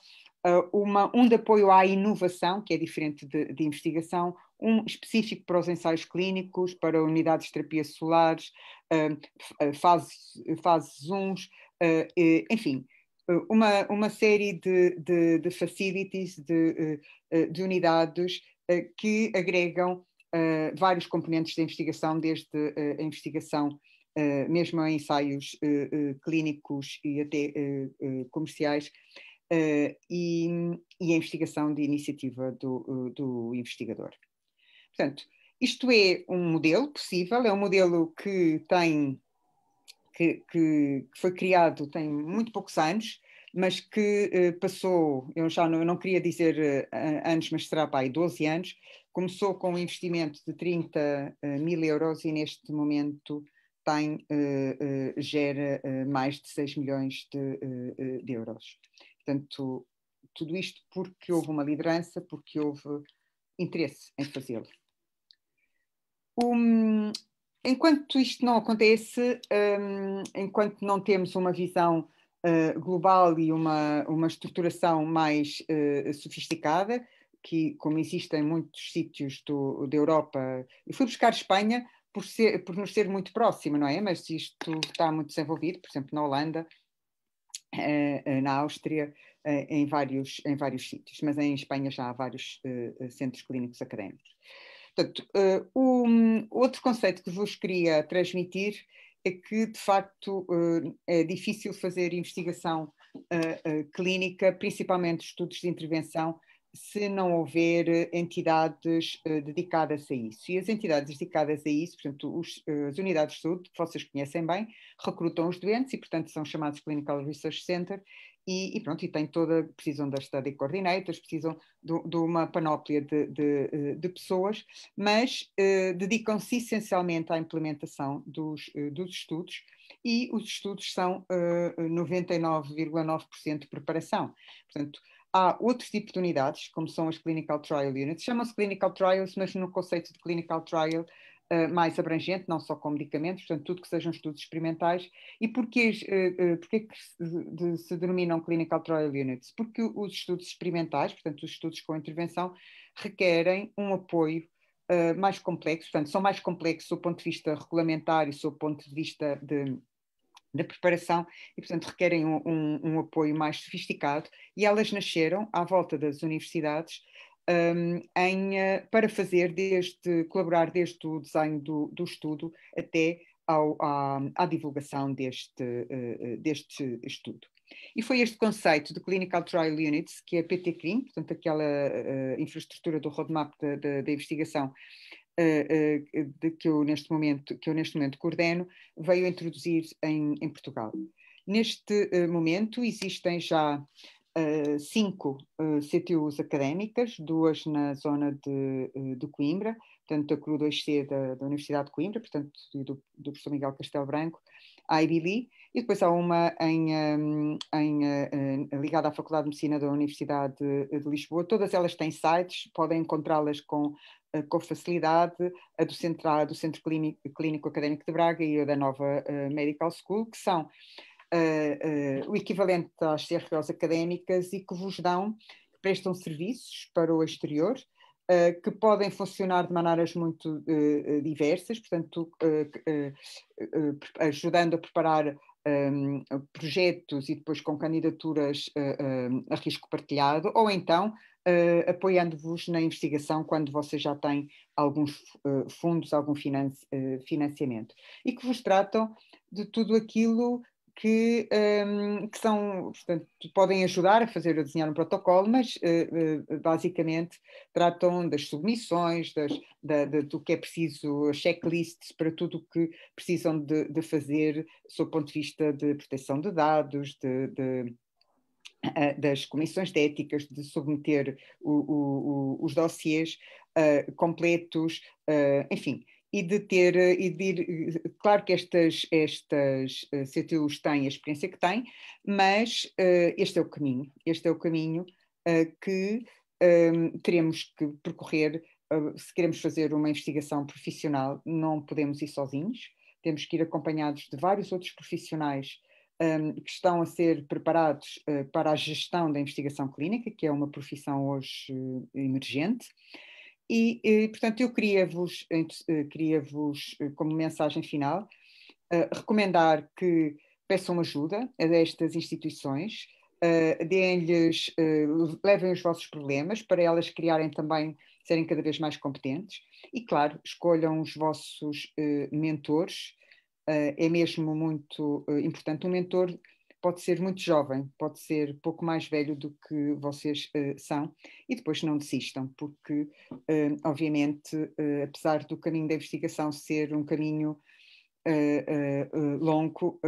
um de apoio à inovação, que é diferente de investigação, um específico para os ensaios clínicos, para unidades de terapia solares, fases 1, enfim, uma série de facilities, de unidades que agregam vários componentes da investigação, desde a investigação mesmo a ensaios clínicos e até comerciais, e a investigação de iniciativa do investigador. Portanto, isto é um modelo possível, é um modelo que foi criado tem muito poucos anos, mas que passou, eu não queria dizer anos, mas será para aí 12 anos, começou com um investimento de 30 mil euros e neste momento gera mais de 6 milhões de euros. Portanto, tudo isto porque houve uma liderança, porque houve interesse em fazê-lo. Enquanto isto não acontece, enquanto não temos uma visão global e uma estruturação mais sofisticada, que como existe em muitos sítios da Europa, eu fui buscar Espanha por nos ser muito próxima, não é? Mas isto está muito desenvolvido, por exemplo, na Holanda, na Áustria, em vários sítios, mas em Espanha já há vários centros clínicos académicos. Portanto, outro conceito que vos queria transmitir é que, de facto, é difícil fazer investigação clínica, principalmente estudos de intervenção, se não houver entidades dedicadas a isso. E as entidades dedicadas a isso, portanto, as unidades de saúde, que vocês conhecem bem, recrutam os doentes e, portanto, são chamados Clinical Research Center e precisam das study coordinators, precisam de uma panóplia de pessoas, mas dedicam-se essencialmente à implementação dos estudos, e os estudos são 99,9% de preparação. Portanto, há outros tipos de unidades, como são as Clinical Trial Units, chamam-se Clinical Trials, mas no conceito de Clinical Trial mais abrangente, não só com medicamentos, portanto, tudo que sejam estudos experimentais. E porquê que se denominam Clinical Trial Units? Porque os estudos experimentais, portanto, os estudos com intervenção, requerem um apoio mais complexo, portanto, são mais complexos do ponto de vista regulamentar e do ponto de vista da preparação e, portanto, requerem um apoio mais sofisticado, e elas nasceram à volta das universidades para colaborar desde o desenho do estudo até à divulgação deste estudo. E foi este conceito de Clinical Trial Units, que é a PT-CRIM, portanto, aquela infraestrutura do roadmap da investigação, que eu neste momento coordeno, veio a introduzir em Portugal. Neste momento existem já 5 CTUs académicas, 2 na zona de Coimbra, portanto a CRU 2C da Universidade de Coimbra, portanto do professor Miguel Castelo Branco, a IBLI, e depois há uma ligada à Faculdade de Medicina da Universidade de Lisboa. Todas elas têm sites, podem encontrá-las com facilidade, a do Centro Clínico Académico de Braga e a da Nova Medical School, que são o equivalente às CROs académicas e que vos prestam serviços para o exterior, que podem funcionar de maneiras muito diversas, portanto, ajudando a preparar projetos e depois com candidaturas a risco partilhado, ou então apoiando-vos na investigação quando vocês já têm alguns fundos, algum financiamento, e que vos tratam de tudo aquilo que são, portanto, podem ajudar a desenhar um protocolo, mas basicamente tratam das submissões, do que é preciso, checklists para tudo o que precisam de fazer, sob o ponto de vista de proteção de dados, das comissões de éticas, de submeter os dossiês completos, enfim. Claro que estas CTUs têm a experiência que têm, mas este é o caminho que teremos que percorrer. Se queremos fazer uma investigação profissional, não podemos ir sozinhos, temos que ir acompanhados de vários outros profissionais que estão a ser preparados para a gestão da investigação clínica, que é uma profissão hoje emergente. E, portanto, eu queria-vos, como mensagem final, recomendar que peçam ajuda a estas instituições, levem os vossos problemas para elas serem cada vez mais competentes e, claro, escolham os vossos mentores. É mesmo muito importante. Um mentor pode ser muito jovem, pode ser pouco mais velho do que vocês são, e depois não desistam, porque, obviamente, apesar do caminho da investigação ser um caminho longo,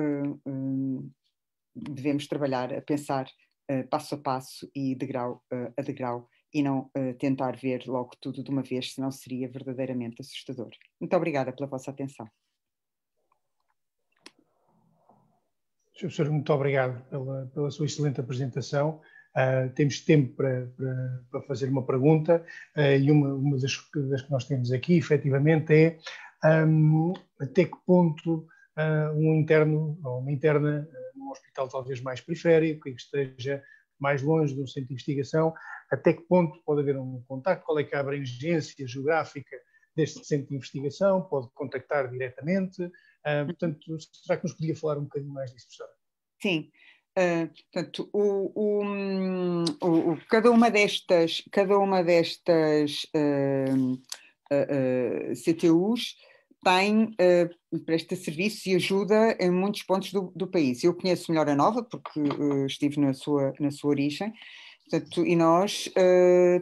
devemos trabalhar a pensar passo a passo e degrau a degrau, e não tentar ver logo tudo de uma vez, senão seria verdadeiramente assustador. Muito obrigada pela vossa atenção. Sr. Professor, muito obrigado pela sua excelente apresentação. Temos tempo para fazer uma pergunta e uma das que nós temos aqui, efetivamente, é até que ponto um interno ou uma interna num hospital talvez mais periférico e que esteja mais longe de um centro de investigação, até que ponto pode haver um contacto, qual é que é a abrangência geográfica deste centro de investigação, pode contactar diretamente. Portanto, será que nos podia falar um bocadinho mais disso, professora? Sim. Portanto, cada uma destas CTUs presta serviço e ajuda em muitos pontos do país. Eu conheço melhor a Nova, porque estive na sua origem. Portanto, e nós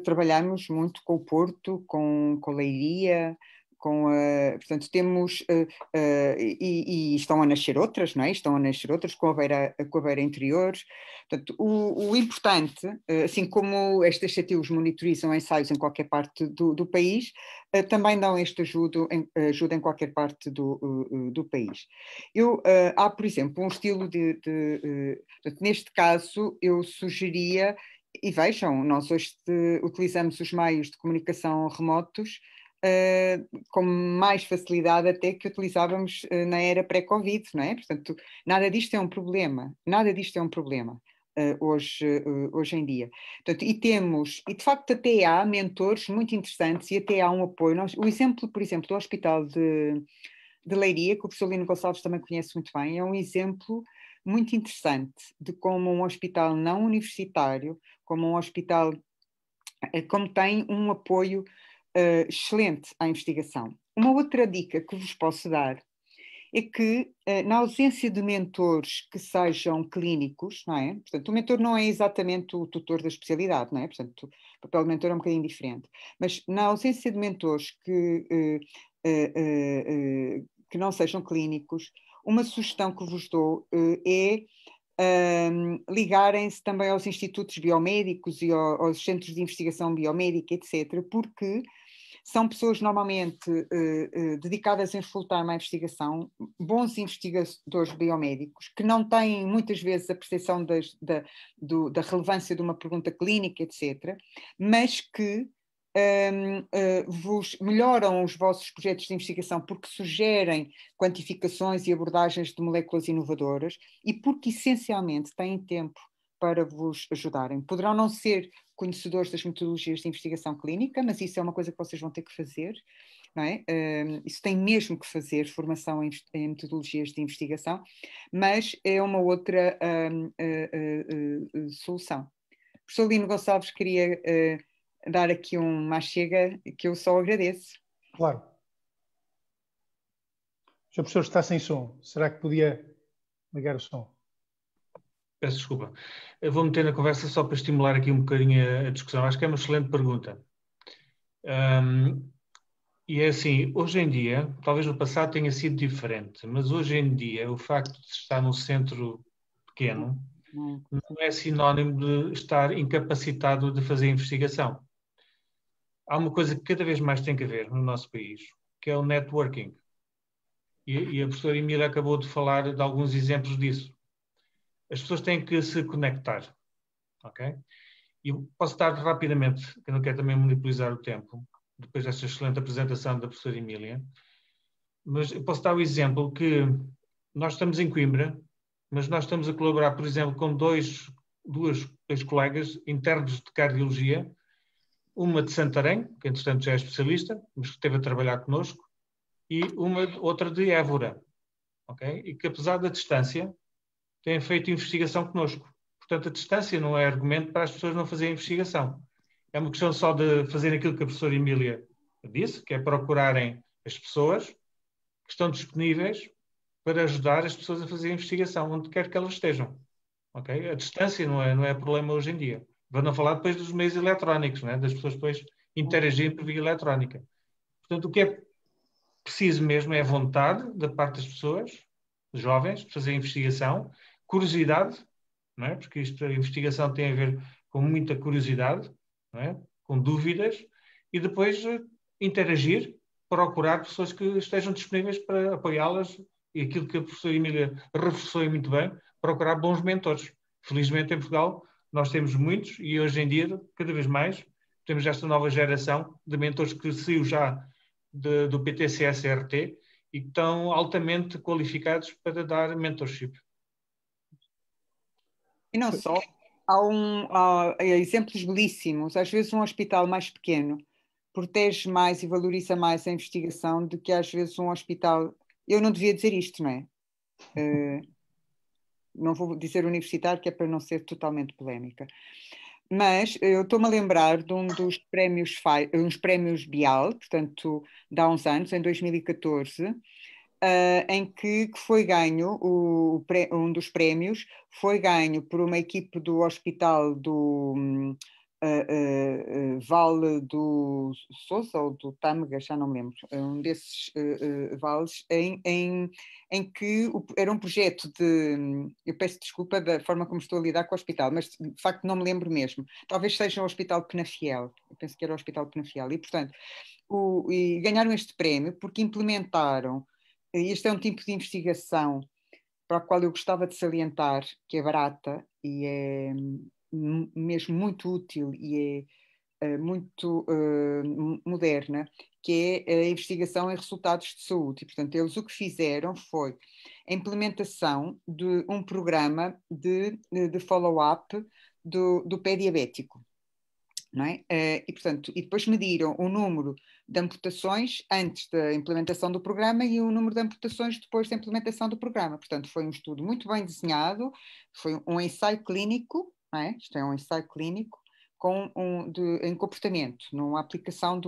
trabalhamos muito com o Porto, com Leiria, portanto, temos, e estão a nascer outras, não é? Estão a nascer outras com a Beira Interior. Portanto, o importante, assim como estas CTUs monitorizam ensaios em qualquer parte do país, também dão esta ajuda em qualquer parte do país. Há, por exemplo, um estilo neste caso, eu sugeria, e vejam, nós hoje utilizamos os meios de comunicação remotos com mais facilidade até que utilizávamos na era pré-Covid, não é? Portanto, nada disto é um problema, hoje em dia. Portanto, e de facto até há mentores muito interessantes e até há um apoio. O exemplo, por exemplo, do Hospital de Leiria, que o professor Lino Gonçalves também conhece muito bem, é um exemplo muito interessante de como um hospital não universitário, como um hospital, como tem um apoio excelente à investigação. Uma outra dica que vos posso dar é que, na ausência de mentores que sejam clínicos, não é? Portanto, o mentor não é exatamente o tutor da especialidade, não é? Portanto, o papel do mentor é um bocadinho diferente. Mas, na ausência de mentores que não sejam clínicos, uma sugestão que vos dou é ligarem-se também aos institutos biomédicos e aos centros de investigação biomédica, etc., porque são pessoas normalmente dedicadas em full-time à investigação, bons investigadores biomédicos, que não têm muitas vezes a percepção da relevância de uma pergunta clínica, etc., mas que vos melhoram os vossos projetos de investigação porque sugerem quantificações e abordagens de moléculas inovadoras e porque essencialmente têm tempo para vos ajudarem. Poderão não ser conhecedores das metodologias de investigação clínica, mas isso é uma coisa que vocês vão ter que fazer, não é? Isso tem mesmo que fazer, formação em metodologias de investigação, mas é uma outra solução. O professor Lino Gonçalves queria dar aqui uma chega que eu só agradeço. Claro. O senhor professor está sem som. Será que podia ligar o som? Peço desculpa. Eu vou meter na conversa só para estimular aqui um bocadinho a discussão. Acho que é uma excelente pergunta. E é assim, hoje em dia, talvez no passado tenha sido diferente, mas hoje em dia o facto de estar num centro pequeno não é sinónimo de estar incapacitado de fazer investigação. Há uma coisa que cada vez mais tem que haver no nosso país, que é o networking. E a professora Emília acabou de falar de alguns exemplos disso. As pessoas têm que se conectar, ok? E eu posso dar rapidamente, que eu não quero também monopolizar o tempo, depois desta excelente apresentação da professora Emília, mas eu posso dar o exemplo que nós estamos em Coimbra, mas nós estamos a colaborar, por exemplo, com duas ex-colegas internos de cardiologia, uma de Santarém, que entretanto já é especialista, mas que esteve a trabalhar connosco, e outra de Évora, ok? E que apesar da distância, têm feito investigação connosco. Portanto, a distância não é argumento para as pessoas não fazerem investigação. É uma questão só de fazer aquilo que a professora Emília disse, que é procurarem as pessoas que estão disponíveis para ajudar as pessoas a fazer investigação, onde quer que elas estejam. Okay? A distância não é problema hoje em dia. Vou não falar depois dos meios eletrónicos, né? Das pessoas depois interagirem por via eletrónica. Portanto, o que é preciso mesmo é a vontade da parte das pessoas, jovens, de fazer investigação, curiosidade, não é? Porque a investigação tem a ver com muita curiosidade, não é? Com dúvidas, e depois interagir, procurar pessoas que estejam disponíveis para apoiá-las, e aquilo que a professora Emília reforçou muito bem, procurar bons mentores. Felizmente em Portugal nós temos muitos e hoje em dia, cada vez mais, temos esta nova geração de mentores que saiu já do PTCS-RT e que estão altamente qualificados para dar mentorship. E não só, há exemplos belíssimos. Às vezes um hospital mais pequeno protege mais e valoriza mais a investigação do que às vezes um hospital... Eu não devia dizer isto, não é? Não vou dizer universitário, que é para não ser totalmente polémica. Mas eu estou-me a lembrar de uns prémios Bial, portanto, de há uns anos, em 2014, em que foi ganho, um dos prémios foi ganho por uma equipe do hospital do Vale do Sousa ou do Tâmega, já não me lembro, um desses vales, em que era um projeto de... Eu peço desculpa da forma como estou a lidar com o hospital, mas de facto não me lembro mesmo. Talvez seja o Hospital Penafiel, eu penso que era o Hospital Penafiel, e portanto e ganharam este prémio porque implementaram... Este é um tipo de investigação para a qual eu gostava de salientar, que é barata e é mesmo muito útil e é muito moderna, que é a investigação em resultados de saúde. E, portanto, eles o que fizeram foi a implementação de um programa de follow-up do pé diabético. Não é? E, portanto, e depois mediram o número de amputações antes da implementação do programa e o número de amputações depois da implementação do programa. Portanto, foi um estudo muito bem desenhado, foi um ensaio clínico, não é? Isto é um ensaio clínico em comportamento, numa aplicação de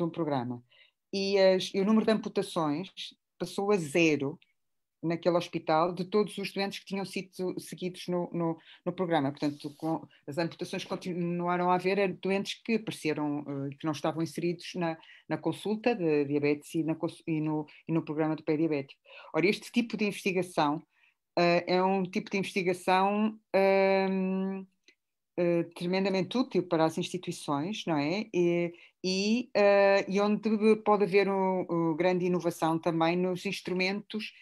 um programa. E o número de amputações passou a 0 naquele hospital de todos os doentes que tinham sido seguidos no programa. Portanto, as amputações continuaram a haver doentes que apareceram, que não estavam inseridos na consulta de diabetes e no programa do pé diabético. Ora, este tipo de investigação é um tipo de investigação tremendamente útil para as instituições, não é? E onde pode haver grande inovação também nos instrumentos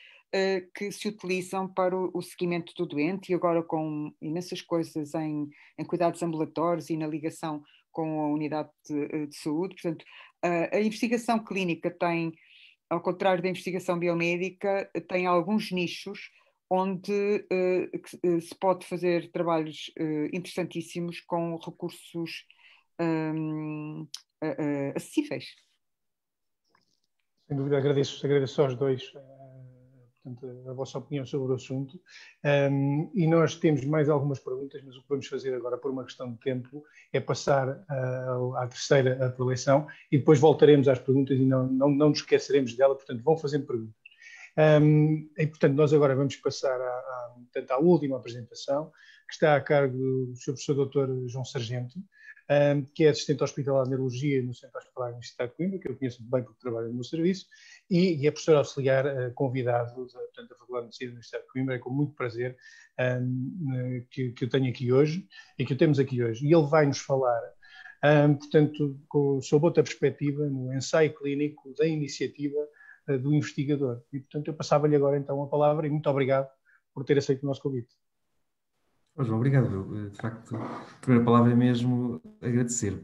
que se utilizam para o seguimento do doente, e agora com imensas coisas em cuidados ambulatórios e na ligação com a unidade de saúde. Portanto, a investigação clínica tem, ao contrário da investigação biomédica, tem alguns nichos onde se pode fazer trabalhos interessantíssimos com recursos acessíveis. Sem dúvida, agradeço aos dois portanto, a vossa opinião sobre o assunto. E nós temos mais algumas perguntas, mas o que vamos fazer agora, por uma questão de tempo, é passar à terceira preleção e depois voltaremos às perguntas e não nos esqueceremos dela, portanto, vão fazendo perguntas. E, portanto, nós agora vamos passar à última apresentação, que está a cargo do Sr. Professor Dr. João Sargento, que é assistente hospitalar de neurologia no Centro Hospitalar da Universidade de Coimbra, que eu conheço muito bem porque trabalho no meu serviço, e é professor auxiliar convidado da Faculdade de Medicina da Universidade de Coimbra. É com muito prazer que eu tenho aqui hoje e que o temos aqui hoje. E ele vai nos falar, portanto, sob outra perspectiva, no ensaio clínico da iniciativa do investigador. E, portanto, eu passava-lhe agora então a palavra e muito obrigado por ter aceito o nosso convite. João, obrigado. De facto, a primeira palavra é mesmo agradecer,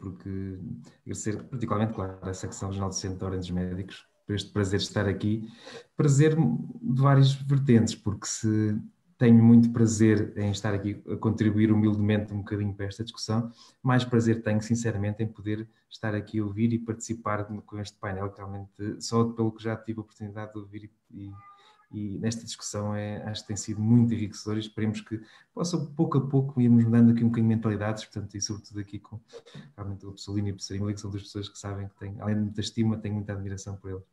agradecer particularmente, claro, a Secção Regional de Centro de Ordens Médicos, por este prazer de estar aqui. Prazer de várias vertentes, porque se tenho muito prazer em estar aqui a contribuir humildemente um bocadinho para esta discussão, mais prazer tenho, sinceramente, em poder estar aqui a ouvir e participar com este painel, que realmente, só pelo que já tive a oportunidade de ouvir e nesta discussão acho que tem sido muito enriquecedor e esperemos que possa pouco a pouco irmos mudando aqui um bocadinho de mentalidades, portanto, e sobretudo aqui com realmente o professor Lino e o professor Emílio, que são duas pessoas que sabem que têm, além de muita estima, tenho muita admiração por eles.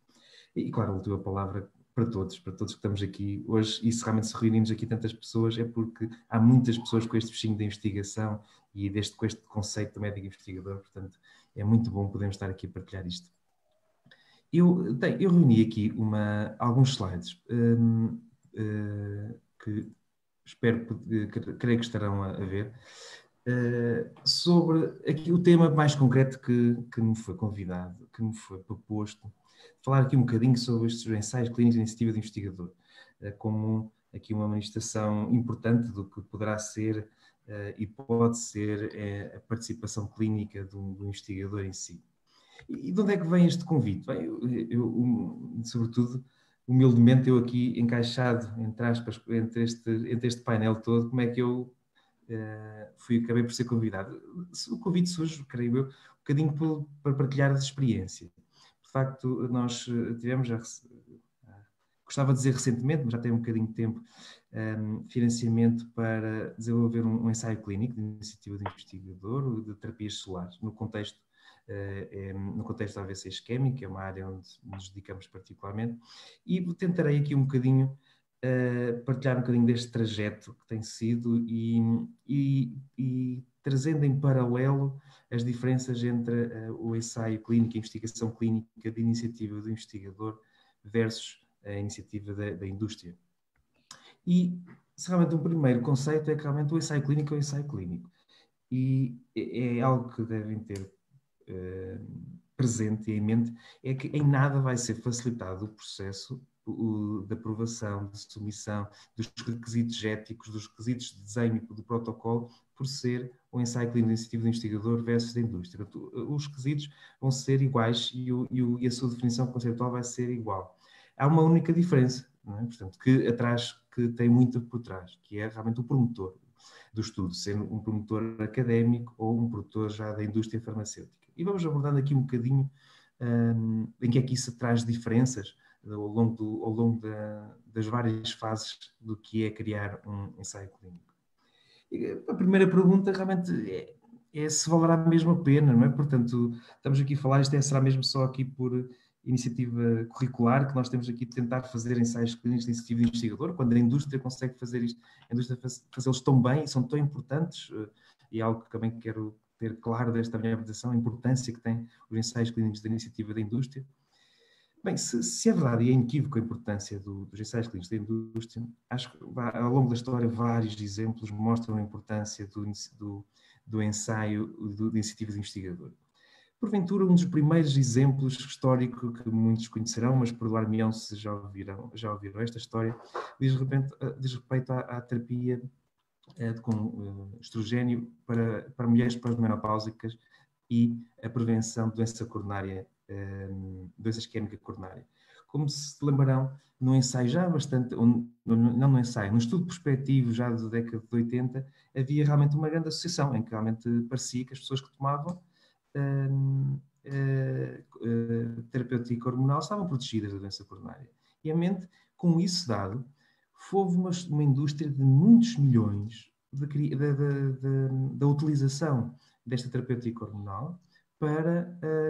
E claro, a última palavra para todos que estamos aqui hoje, e se realmente se reunimos aqui tantas pessoas, é porque há muitas pessoas com este bichinho da investigação e com este conceito do médico investigador, portanto, é muito bom podermos estar aqui a partilhar isto. Eu reuni aqui alguns slides que creio que estarão a ver, sobre aqui o tema mais concreto que me foi convidado, que me foi proposto, falar aqui um bocadinho sobre estes ensaios clínicos de iniciativa de investigador, como aqui uma manifestação importante do que poderá ser e pode ser a participação clínica do investigador em si. E de onde é que vem este convite? Bem, sobretudo, humildemente, eu aqui encaixado, entre aspas, entre este painel todo, como é que eu acabei por ser convidado? O convite surge, creio eu, um bocadinho para partilhar as experiências. De facto, nós tivemos, gostava de dizer recentemente, mas já tem um bocadinho de tempo, financiamento para desenvolver um ensaio clínico de iniciativa de investigador de terapias solares, no contexto da AVC isquémico, que é uma área onde nos dedicamos particularmente, e tentarei aqui um bocadinho partilhar um bocadinho deste trajeto que tem sido e trazendo em paralelo as diferenças entre o ensaio clínico, a investigação clínica de iniciativa do investigador versus a iniciativa da indústria. E realmente o primeiro conceito é que realmente o ensaio clínico é o ensaio clínico. E é algo que devem ter presente e em mente, é que em nada vai ser facilitado o processo de aprovação, de submissão, dos requisitos éticos, dos requisitos de desenho do protocolo, por ser um ensaio clínico de iniciativa do investigador versus da indústria. Os requisitos vão ser iguais e a sua definição conceitual vai ser igual. Há uma única diferença, não é? Portanto, que tem muito por trás, que é realmente o promotor do estudo, sendo um promotor académico ou um promotor já da indústria farmacêutica. E vamos abordando aqui um bocadinho em que é que isso traz diferenças ao longo das várias fases do que é criar um ensaio clínico. E a primeira pergunta realmente é se valerá mesmo a pena, não é? Portanto, estamos aqui a falar, será mesmo só aqui por iniciativa curricular que nós temos aqui de tentar fazer ensaios clínicos de iniciativa de investigador, quando a indústria consegue fazer isto, a indústria fazê-los tão bem e são tão importantes, e é algo que também quero ter claro desta minha apresentação, a importância que têm os ensaios clínicos da iniciativa da indústria. Bem, se é verdade e é inequívoco a importância dos ensaios clínicos da indústria, acho que ao longo da história vários exemplos mostram a importância do ensaio de iniciativa de investigador. Porventura, um dos primeiros exemplos históricos que muitos conhecerão, mas perdoar-me-ão se já ouviram esta história, diz respeito à terapia com estrogênio para mulheres pós-menopáusicas e a prevenção de doença coronária, doença isquémica coronária. Como se lembrarão, no ensaio já bastante, não no ensaio, no estudo prospectivo já da década de 80, havia realmente uma grande associação, em que realmente parecia que as pessoas que tomavam terapêutica hormonal estavam protegidas da doença coronária. E, realmente, com isso dado, houve uma indústria de muitos milhões da utilização desta terapêutica hormonal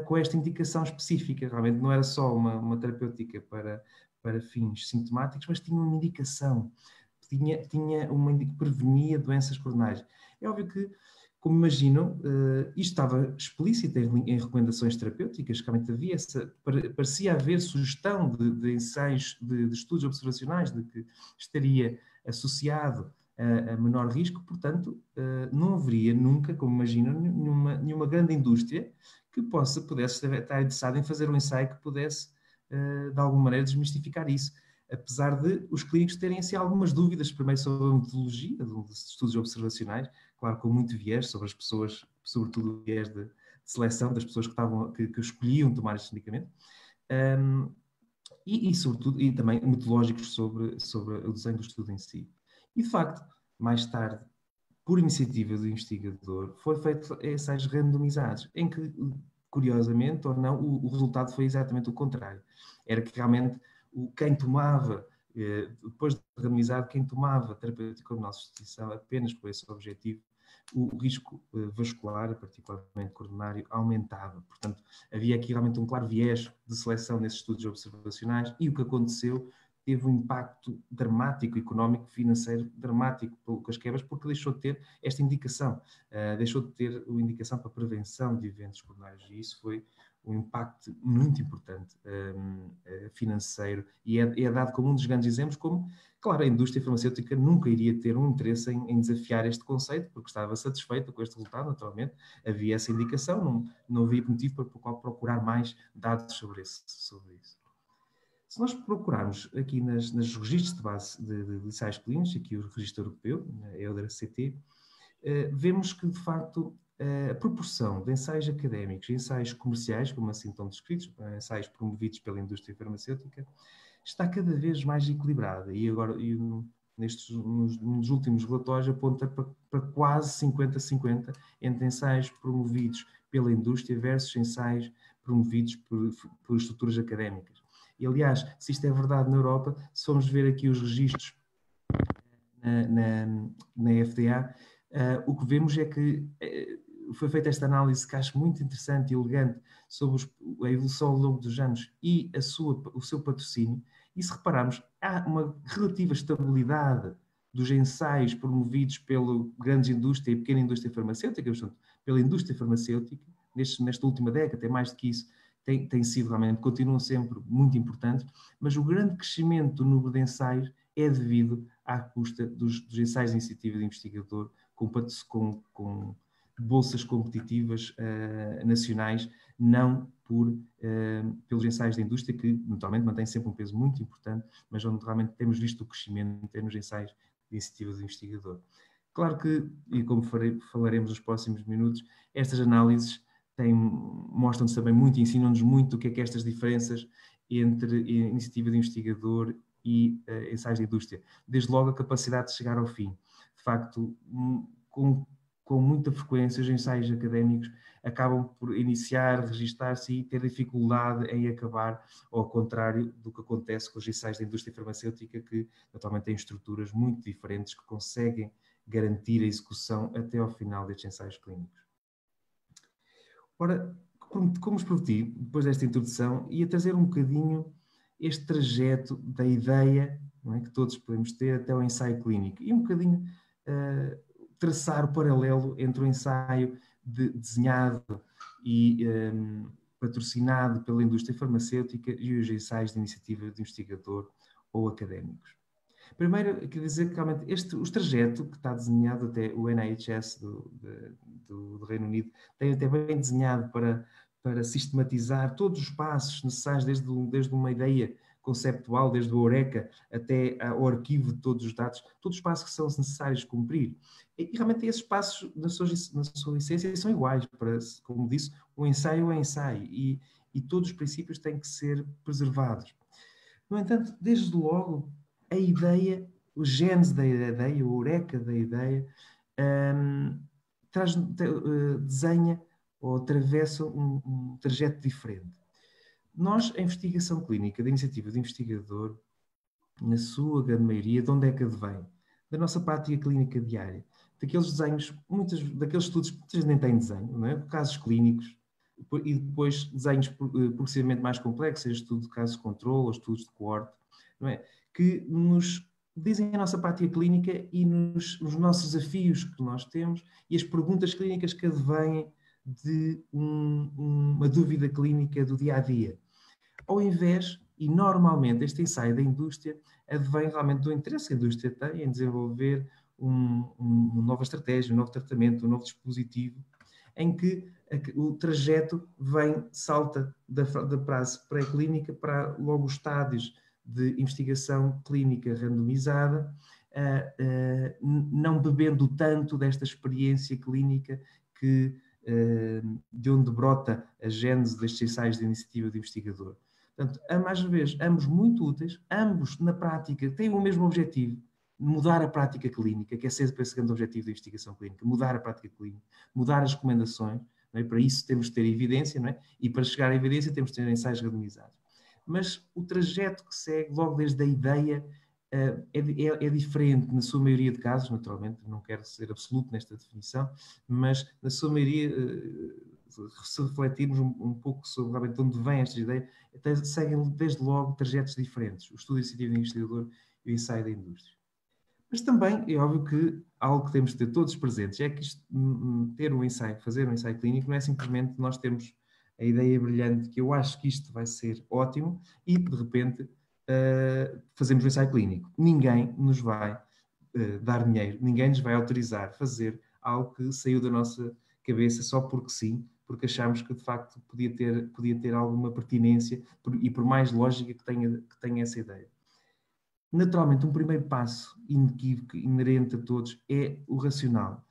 com esta indicação específica. Realmente não era só uma terapêutica para fins sintomáticos, mas tinha uma indicação, tinha uma que prevenia doenças coronárias. É óbvio que, como imaginam, isto estava explícito em recomendações terapêuticas, realmente parecia haver sugestão de ensaios, de estudos observacionais, de que estaria associado a menor risco, portanto, não haveria nunca, como imaginam, nenhuma grande indústria que pudesse estar interessada em fazer um ensaio que pudesse, de alguma maneira, desmistificar isso. Apesar de os clínicos terem assim, algumas dúvidas, primeiro sobre a metodologia dos estudos observacionais, claro, com muito viés sobre as pessoas, sobretudo o viés de seleção das pessoas que escolhiam tomar este medicamento, sobretudo, e também metodológicos sobre o desenho do estudo em si. E, de facto, mais tarde, por iniciativa do investigador, foi feito ensaios randomizados, em que, curiosamente ou não, o resultado foi exatamente o contrário. Era que realmente quem tomava, depois de randomizado, quem tomava terapêutica hormonal de substituição apenas por esse objetivo, o risco vascular, particularmente coronário, aumentava. Portanto, havia aqui realmente um claro viés de seleção nesses estudos observacionais e o que aconteceu teve um impacto dramático, económico, financeiro, dramático com as quebras, porque deixou de ter esta indicação, deixou de ter uma indicação para a prevenção de eventos coronários, e isso foi um impacto muito importante financeiro, e é dado como um dos grandes exemplos, como, claro, a indústria farmacêutica nunca iria ter um interesse em desafiar este conceito, porque estava satisfeita com este resultado, naturalmente, havia essa indicação, não havia motivo para o qual procurar mais dados sobre isso. Se nós procurarmos aqui nos registros de base de ensaios clínicos, aqui o registro europeu, a EUDRA-CT, vemos que, de facto, a proporção de ensaios académicos e ensaios comerciais, como assim estão descritos, ensaios promovidos pela indústria farmacêutica, está cada vez mais equilibrada. E agora, nos últimos relatórios, aponta para quase 50-50 entre ensaios promovidos pela indústria versus ensaios promovidos por estruturas académicas. E, aliás, se isto é verdade na Europa, se formos ver aqui os registros na FDA, o que vemos é que foi feita esta análise que acho muito interessante e elegante sobre a evolução ao longo dos anos e o seu patrocínio, e se repararmos, há uma relativa estabilidade dos ensaios promovidos pela grande indústria e pequena indústria farmacêutica, portanto, pela indústria farmacêutica, nesta última década, até mais do que isso, tem sido realmente, continuam sempre muito importantes, mas o grande crescimento do número de ensaios é devido à custa dos ensaios de iniciativa de investigador com bolsas competitivas nacionais, não pelos ensaios da indústria, que naturalmente mantém sempre um peso muito importante, mas onde realmente temos visto o crescimento nos ensaios de iniciativa de investigador. Claro que, e como falaremos nos próximos minutos, estas análises mostram-nos também muito e ensinam-nos muito o que é estas diferenças entre iniciativa de investigador e ensaios de indústria. Desde logo a capacidade de chegar ao fim. De facto, com muita frequência os ensaios académicos acabam por iniciar, registar-se e ter dificuldade em acabar, ao contrário do que acontece com os ensaios da indústria farmacêutica, que naturalmente têm estruturas muito diferentes que conseguem garantir a execução até ao final destes ensaios clínicos. Ora, como vos prometi, depois desta introdução, ia trazer um bocadinho este trajeto da ideia, não é, que todos podemos ter até ao ensaio clínico, e um bocadinho traçar o paralelo entre o ensaio desenhado e patrocinado pela indústria farmacêutica e os ensaios de iniciativa de investigador ou académicos. Primeiro, quero dizer que realmente o trajeto que está desenhado, até o NIHS do Reino Unido tem até bem desenhado para sistematizar todos os passos necessários, desde uma ideia conceptual, desde o Eureka até ao arquivo de todos os dados, todos os passos que são necessários cumprir. E realmente esses passos, na sua essência, são iguais. Para, como disse, o ensaio é ensaio e todos os princípios têm que ser preservados. No entanto, desde logo, a ideia, o gênese da ideia, o Eureka da ideia, desenha ou atravessa um trajeto diferente. Nós, a investigação clínica, da iniciativa do investigador, na sua grande maioria, de onde é que advém? Da nossa prática clínica diária. Daqueles desenhos, daqueles estudos que muitas vezes nem têm desenho, não é? Casos clínicos, e depois desenhos progressivamente mais complexos, seja estudo de casos de controle ou estudos de coorte, não é? Que nos dizem a nossa prática clínica e os nossos desafios que nós temos e as perguntas clínicas que advêm de uma dúvida clínica do dia-a-dia. Ao invés, e normalmente, este ensaio da indústria advém realmente do interesse que a indústria tem em desenvolver uma nova estratégia, um novo tratamento, um novo dispositivo, em que o trajeto salta da fase pré-clínica para logo os estádios de investigação clínica randomizada, não bebendo tanto desta experiência clínica de onde brota a gênese destes ensaios de iniciativa de investigador. Portanto, mais uma vez, ambos muito úteis, ambos na prática têm o mesmo objetivo, mudar a prática clínica, que é sempre esse grande objetivo da investigação clínica, mudar a prática clínica, mudar as recomendações, não é? Para isso temos de ter evidência, não é? E para chegar à evidência temos de ter ensaios randomizados. Mas o trajeto que segue, logo desde a ideia, é diferente na sua maioria de casos, naturalmente, não quero ser absoluto nesta definição, mas na sua maioria, se refletirmos um pouco sobre realmente de onde vêm estas ideias, até seguem desde logo trajetos diferentes, o estudo iniciativo do investigador e o ensaio da indústria. Mas também é óbvio que algo que temos de ter todos presentes é que ter um ensaio, fazer um ensaio clínico, não é simplesmente nós termos a ideia brilhante que eu acho que isto vai ser ótimo e, de repente, fazemos um ensaio clínico. Ninguém nos vai dar dinheiro, ninguém nos vai autorizar a fazer algo que saiu da nossa cabeça só porque sim, porque achamos que, de facto, podia ter alguma pertinência e por mais lógica que tenha essa ideia. Naturalmente, um primeiro passo inequívoco, inerente a todos, é o racional.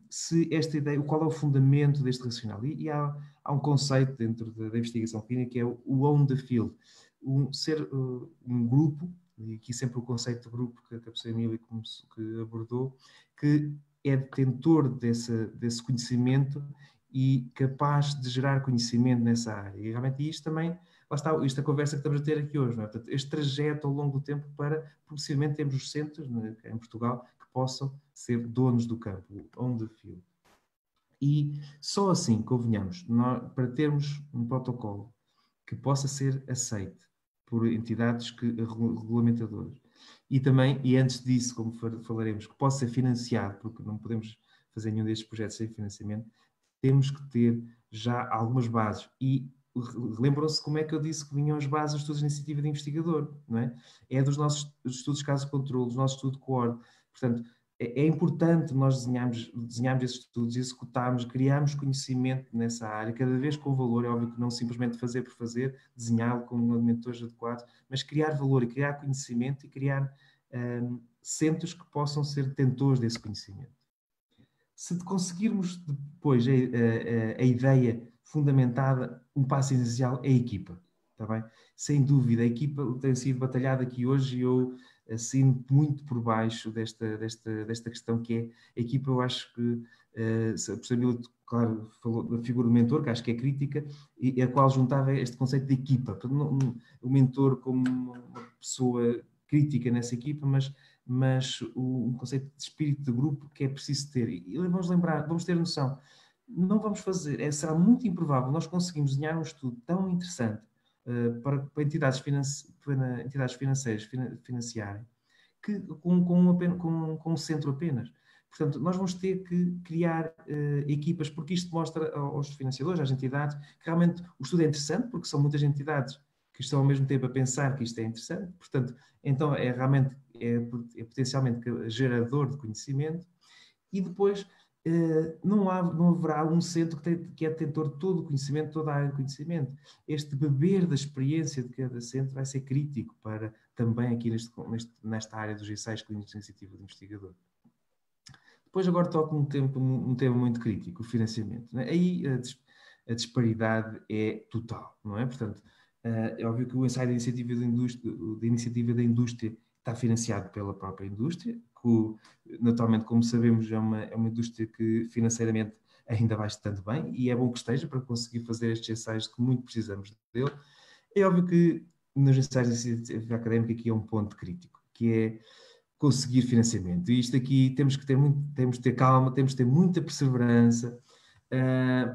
Se esta ideia, qual é o fundamento deste racional? E há um conceito dentro da investigação clínica que é o on the field. Ser um grupo, e aqui sempre o conceito de grupo que a professora Emília que abordou, que é detentor desse conhecimento e capaz de gerar conhecimento nessa área. E realmente isto também, lá está, esta conversa que estamos a ter aqui hoje, não é? Portanto, este trajeto ao longo do tempo para, progressivamente, termos os centros, né, em Portugal, que possam ser donos do campo, on the field. E só assim, convenhamos, para termos um protocolo que possa ser aceito por entidades regulamentadoras e também, e antes disso, como falaremos, que possa ser financiado, porque não podemos fazer nenhum destes projetos sem financiamento, temos que ter já algumas bases. E lembram-se como é que eu disse que vinham as bases dos estudos de iniciativa de investigador, não é? É dos nossos estudos de caso de controle, do nosso estudo de coorte. Portanto, é importante nós desenharmos esses estudos, executarmos, criarmos conhecimento nessa área, cada vez com valor. É óbvio que não simplesmente fazer por fazer, desenhá-lo com alimentadores adequados, mas criar valor e criar conhecimento e criar centros que possam ser detentores desse conhecimento. Se conseguirmos depois a ideia fundamentada, um passo essencial é a equipa, está bem? Sem dúvida, a equipa tem sido batalhada aqui hoje e eu assino muito por baixo desta questão que é a equipa. Eu acho que a professora Emília, claro, falou da figura do mentor, que acho que é crítica, e a qual juntava este conceito de equipa. O mentor como uma pessoa crítica nessa equipa, mas um conceito de espírito de grupo que é preciso ter. E vamos ter noção, não vamos fazer, será muito improvável nós conseguimos desenhar um estudo tão interessante para entidades financeiras financiarem, que com um centro apenas. Portanto, nós vamos ter que criar equipas, porque isto mostra aos financiadores, às entidades, que realmente o estudo é interessante, porque são muitas entidades que estão ao mesmo tempo a pensar que isto é interessante. Portanto, então é potencialmente gerador de conhecimento. E depois não haverá um centro que é detentor de todo o conhecimento, toda a área de conhecimento. Este beber da experiência de cada centro vai ser crítico para também aqui nesta área dos ensaios clínicos de iniciativa do investigador. Depois agora toco um tema muito crítico, o financiamento. Né? Aí a disparidade é total, não é? Portanto, é óbvio que o ensaio da iniciativa da indústria está financiado pela própria indústria, que naturalmente, como sabemos, é uma indústria que financeiramente ainda vai estando bem, e é bom que esteja para conseguir fazer estes ensaios que muito precisamos dele. É óbvio que nos ensaios de iniciativa académica aqui é um ponto crítico, que é conseguir financiamento. E isto aqui temos que ter calma, temos que ter muita perseverança,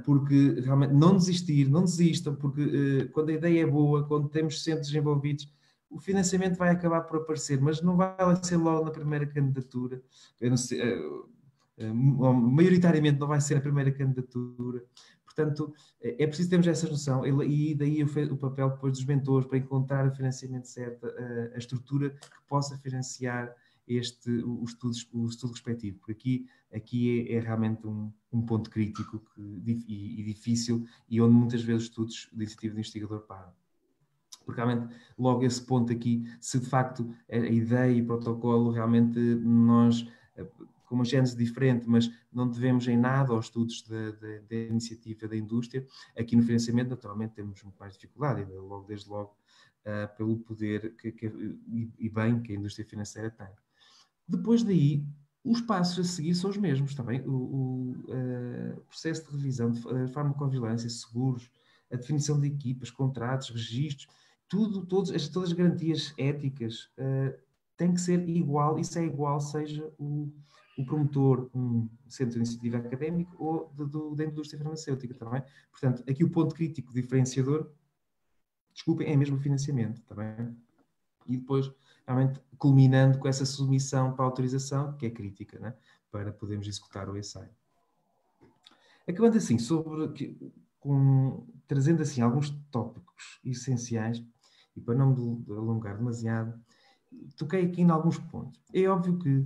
porque realmente não desistam, porque quando a ideia é boa, quando temos centros envolvidos, o financiamento vai acabar por aparecer, mas não vai ser logo na primeira candidatura. Maioritariamente não vai ser a primeira candidatura. Portanto, é preciso termos essa noção, e daí o papel depois dos mentores para encontrar o financiamento certo, a estrutura que possa financiar o estudo respectivo, porque aqui é realmente um ponto crítico e difícil, e onde muitas vezes os estudos de iniciativa do investigador param. Porque realmente, logo esse ponto aqui, se de facto a ideia e o protocolo realmente nós, com uma gênese diferente, mas não devemos em nada aos estudos da iniciativa da indústria, aqui no financiamento naturalmente temos muito mais dificuldade, desde logo pelo poder e bem que a indústria financeira tem. Depois daí, os passos a seguir são os mesmos, está bem? O processo de revisão de farmacovigilância, seguros, a definição de equipas, contratos, registros, todas as garantias éticas têm que ser igual, e se é igual, seja o promotor, um centro de iniciativa académico ou da indústria farmacêutica, está bem? Portanto, aqui o ponto crítico diferenciador, desculpem, é mesmo o financiamento, está bem? E depois, realmente, culminando com essa submissão para a autorização, que é crítica, né? Para podermos executar o ensaio. Acabando assim, trazendo assim alguns tópicos essenciais, e para não me alongar demasiado, toquei aqui em alguns pontos. É óbvio que,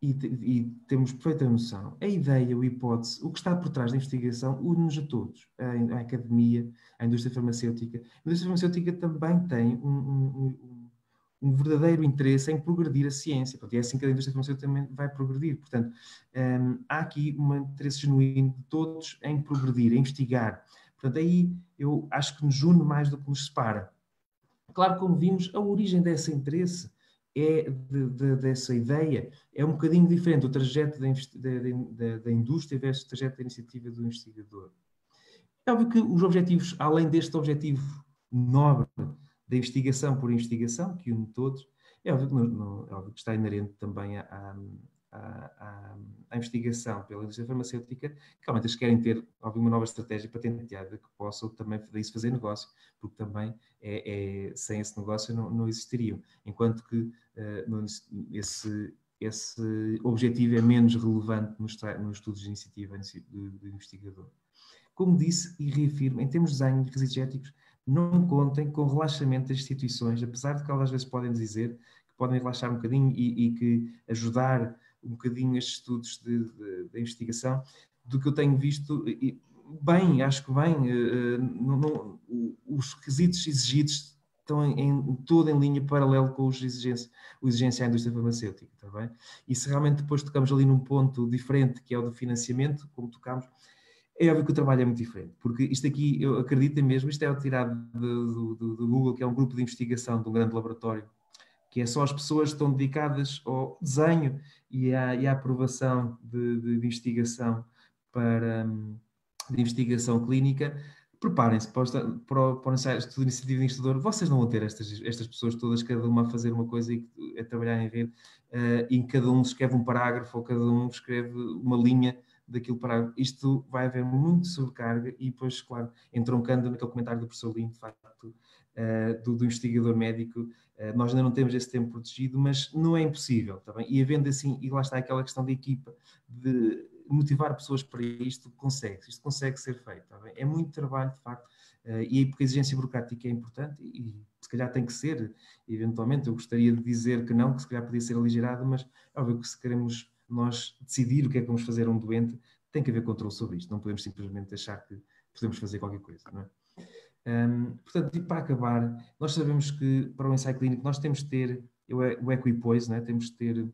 e temos perfeita noção, a ideia, a hipótese, o que está por trás da investigação une-nos a todos, a academia, a indústria farmacêutica. A indústria farmacêutica também tem um verdadeiro interesse em progredir a ciência. E é assim que a indústria farmacêutica também vai progredir. Portanto, há aqui um interesse genuíno de todos em progredir, em investigar. Portanto, aí eu acho que nos une mais do que nos separa. Claro, como vimos, a origem desse interesse dessa ideia é um bocadinho diferente, o trajeto da indústria versus o trajeto da iniciativa do investigador. É óbvio que os objetivos, além deste objetivo nobre da investigação por investigação, que une todos, é óbvio que está inerente também à investigação pela indústria farmacêutica, que realmente eles querem ter alguma nova estratégia patenteada que possam também disso fazer negócio, porque também sem esse negócio não existiriam. Enquanto que esse objetivo é menos relevante nos estudos de iniciativa do investigador. Como disse e reafirmo, em termos de desenho de requisitos éticos, não contem com relaxamento das instituições, apesar de que elas às vezes podem dizer que podem relaxar um bocadinho e que ajudar um bocadinho estes estudos de investigação, do que eu tenho visto, acho que bem, os requisitos exigidos estão todo em linha paralelo com o exigência à indústria farmacêutica, está bem? E se realmente depois tocamos ali num ponto diferente, que é o do financiamento, como tocamos, é óbvio que o trabalho é muito diferente, porque isto aqui, eu acredito mesmo, isto é tirado do Google, que é um grupo de investigação de um grande laboratório, que é só as pessoas que estão dedicadas ao desenho e à aprovação de investigação de investigação clínica. Preparem-se para o estudo de iniciativa de investigador. Vocês não vão ter estas pessoas todas, cada uma a fazer uma coisa e a trabalhar em rede, e cada um escreve um parágrafo ou cada um escreve uma linha daquilo para... Isto vai haver muito sobrecarga e depois, claro, entroncando naquele comentário do professor Lino, de facto, do investigador médico, nós ainda não temos esse tempo protegido, mas não é impossível, tá bem? E havendo assim, e lá está aquela questão da equipa, de motivar pessoas para isto consegue ser feito, tá bem? É muito trabalho, de facto, e aí porque a exigência burocrática é importante e se calhar tem que ser, eventualmente, eu gostaria de dizer que não, que se calhar podia ser aligerado, mas é óbvio que se queremos nós decidir o que é que vamos fazer a um doente, tem que haver controle sobre isto. Não podemos simplesmente achar que podemos fazer qualquer coisa, não é? Portanto, e para acabar, nós sabemos que para o ensaio clínico nós temos de ter o equipoise, não é? Temos de ter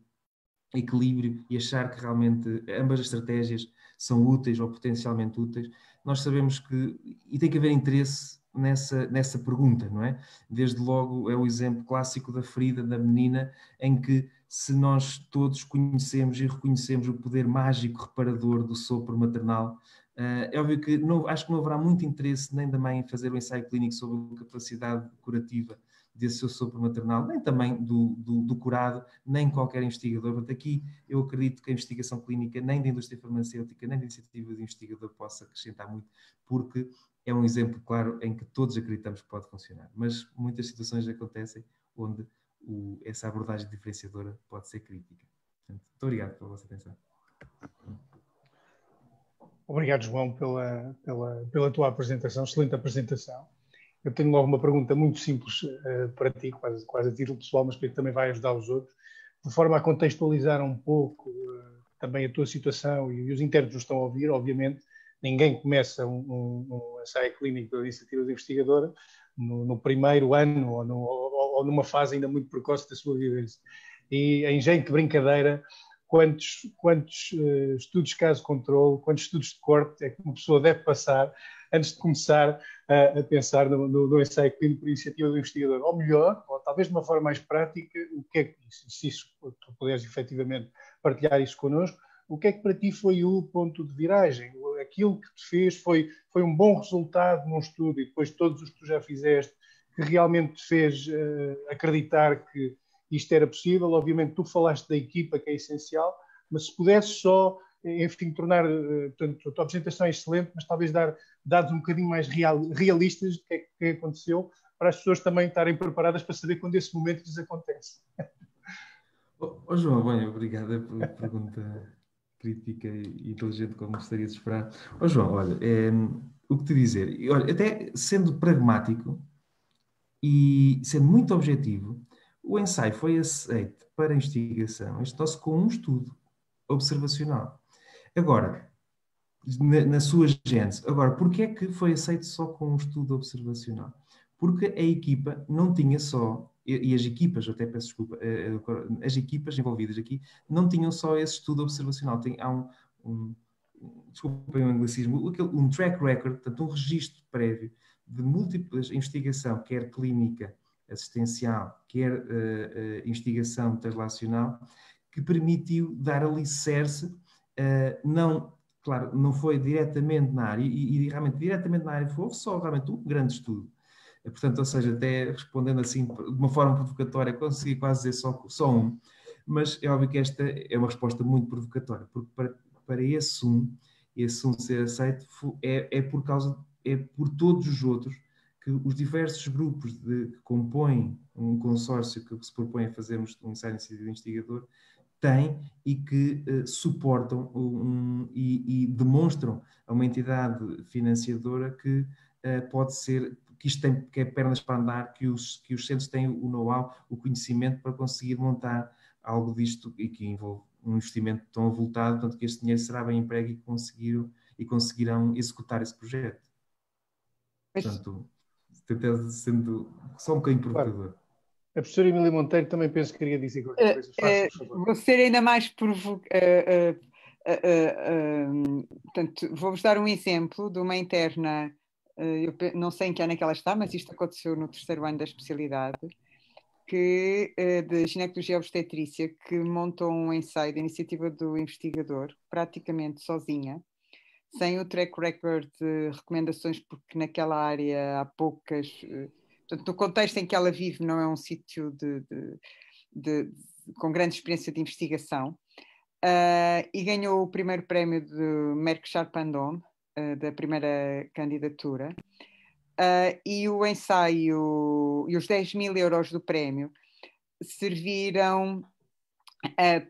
equilíbrio e achar que realmente ambas as estratégias são úteis ou potencialmente úteis. Nós sabemos que, e tem que haver interesse nessa pergunta, não é? Desde logo é o exemplo clássico da ferida da menina, em que se nós todos conhecemos e reconhecemos o poder mágico reparador do sopro maternal, é óbvio que acho que não haverá muito interesse nem da mãe em fazer o ensaio clínico sobre a capacidade curativa desse seu sopro maternal, nem também do curado, nem qualquer investigador. Portanto, aqui eu acredito que a investigação clínica, nem da indústria farmacêutica, nem da iniciativa de investigador possa acrescentar muito, porque é um exemplo claro em que todos acreditamos que pode funcionar. Mas muitas situações acontecem onde essa abordagem diferenciadora pode ser crítica. Portanto, muito obrigado pela vossa atenção. Obrigado, João, pela tua apresentação, excelente apresentação. Eu tenho logo uma pergunta muito simples para ti, quase a título pessoal, mas que também vai ajudar os outros, de forma a contextualizar um pouco também a tua situação, e os internos nos estão a ouvir, obviamente. Ninguém começa um ensaio clínico da iniciativa de investigadora no primeiro ano ou numa fase ainda muito precoce da sua vivência. E, em jeito de brincadeira, quantos estudos de caso-controle, quantos estudos de corte é que uma pessoa deve passar antes de começar a pensar no ensaio clínico por iniciativa do investigador? Ou melhor, ou talvez de uma forma mais prática, o que é que, se tu puderes efetivamente partilhar isso connosco, o que é que para ti foi o ponto de viragem? Aquilo que te fez foi um bom resultado num estudo, e depois todos os que tu já fizeste, que realmente te fez acreditar que isto era possível. Obviamente tu falaste da equipa, que é essencial, mas se pudesses só, enfim, tornar, portanto, a tua apresentação é excelente, mas talvez dar dados um bocadinho mais realistas do que é que aconteceu, para as pessoas também estarem preparadas para saber quando esse momento lhes acontece. João, bem, obrigado pela pergunta crítica e inteligente, como gostaria de esperar. João, olha, o que te dizer? Olha, até sendo pragmático e sendo muito objetivo, o ensaio foi aceito para investigação, estou-se com um estudo observacional. Agora, na sua gênese, agora, porquê é que foi aceito só com um estudo observacional? Porque a equipa não tinha só, e as equipas, eu até peço desculpa, as equipas envolvidas aqui não tinham só esse estudo observacional. Há desculpem o anglicismo, um track record, portanto, um registro prévio de múltiplas investigação, quer clínica, assistencial, quer investigação translacional, que permitiu dar alicerce, claro, não foi diretamente na área, e realmente diretamente na área foi só realmente um grande estudo. Portanto, ou seja, até respondendo assim de uma forma provocatória, consegui quase dizer só um, mas é óbvio que esta é uma resposta muito provocatória, porque para esse um ser aceito é por todos os outros, que os diversos grupos que compõem um consórcio que se propõe a fazermos um ensaio de investigador têm e que suportam e demonstram a uma entidade financiadora que pode ser, que isto tem, que é pernas para andar, que os centros têm o know-how, o conhecimento para conseguir montar algo disto e que envolve um investimento tão avultado, tanto que este dinheiro será bem emprego e conseguirão executar esse projeto. Portanto, sendo só um bocadinho provocador. Claro. A professora Emília Monteiro também penso que queria dizer qualquer coisa. Faça, por favor. Vou ser ainda mais portanto, vou-vos dar um exemplo de uma interna, eu não sei em que ano é que ela está, mas isto aconteceu no 3º ano da especialidade, de ginecologia e obstetrícia, que montou um ensaio de iniciativa do investigador, praticamente sozinha, sem o track record de recomendações, porque naquela área há poucas. Portanto, no contexto em que ela vive, não é um sítio com grande experiência de investigação, e ganhou o primeiro prémio de Merck Sharp & Dohme, da primeira candidatura, e o ensaio e os 10.000 euros do prémio serviram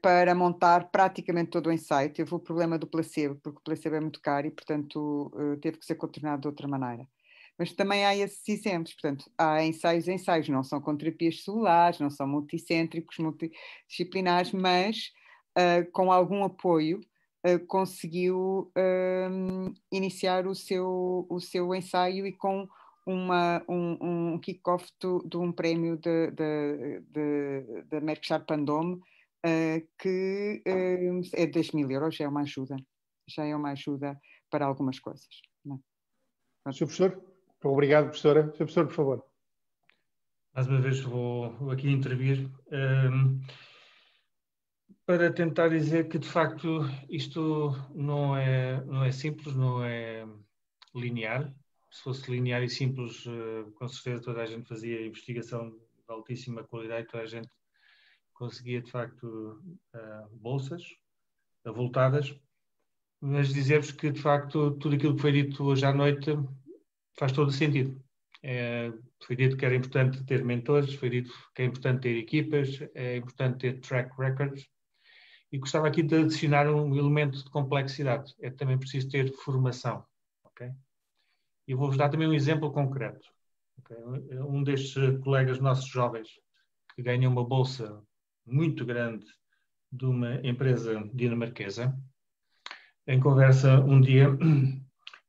para montar praticamente todo o ensaio. Teve o problema do placebo, porque o placebo é muito caro e, portanto, teve que ser contornado de outra maneira. Mas também há esses exemplos, portanto, há ensaios, não são com terapias celulares, não são multicêntricos, multidisciplinares, mas com algum apoio, conseguiu iniciar o seu ensaio e com um kick-off de um prémio da Merck Sharp & Dohme, que é 10.000 euros, já é uma ajuda para algumas coisas. Não é? Sr. Professor? Obrigado, professora. Sr. Professor, por favor. Mais uma vez vou aqui intervir para tentar dizer que, de facto, isto não é simples, não é linear. Se fosse linear e simples, com certeza toda a gente fazia investigação de altíssima qualidade, toda a gente conseguia, de facto, bolsas avultadas. Mas dizer-vos que, de facto, tudo aquilo que foi dito hoje à noite faz todo o sentido. Foi dito que era importante ter mentores, foi dito que é importante ter equipas, é importante ter track records. E gostava aqui de adicionar um elemento de complexidade. É também preciso ter formação. Okay? E vou-vos dar também um exemplo concreto. Okay? Um destes colegas nossos jovens que ganha uma bolsa muito grande de uma empresa dinamarquesa, em conversa um dia,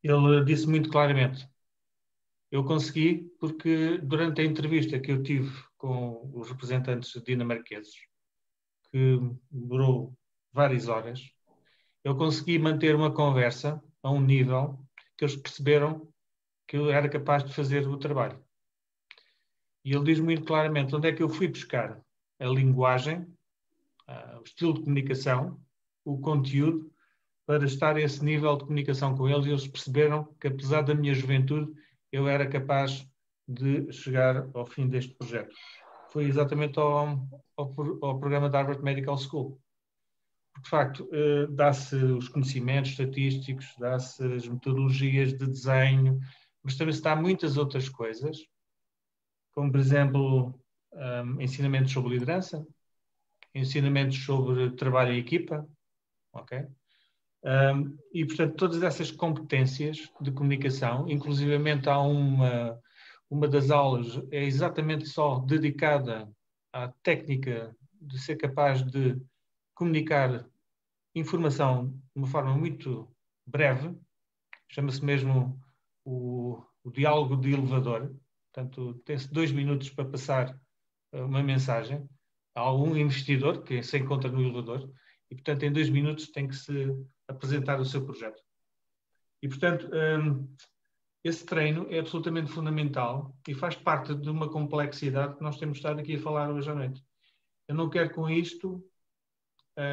ele disse muito claramente: eu consegui porque durante a entrevista que eu tive com os representantes dinamarqueses, que durou várias horas, eu consegui manter uma conversa a um nível que eles perceberam que eu era capaz de fazer o trabalho. E ele diz muito claramente onde é que eu fui buscar a linguagem, o estilo de comunicação, o conteúdo, para estar a esse nível de comunicação com eles, e eles perceberam que, apesar da minha juventude, eu era capaz de chegar ao fim deste projeto. Foi exatamente ao programa da Harvard Medical School. De facto, dá-se os conhecimentos estatísticos, dá-se as metodologias de desenho, mas também se dá muitas outras coisas, como, por exemplo, ensinamentos sobre liderança, ensinamentos sobre trabalho em equipa, ok? E, portanto, todas essas competências de comunicação, inclusivamente há uma das aulas é exatamente só dedicada à técnica de ser capaz de comunicar informação de uma forma muito breve, chama-se mesmo o diálogo de elevador. Portanto, tem-se 2 minutos para passar uma mensagem a algum investidor que se encontra no elevador e, portanto, em 2 minutos tem que se apresentar o seu projeto. E, portanto, esse treino é absolutamente fundamental e faz parte de uma complexidade que nós temos estado aqui a falar hoje à noite. Eu não quero com isto,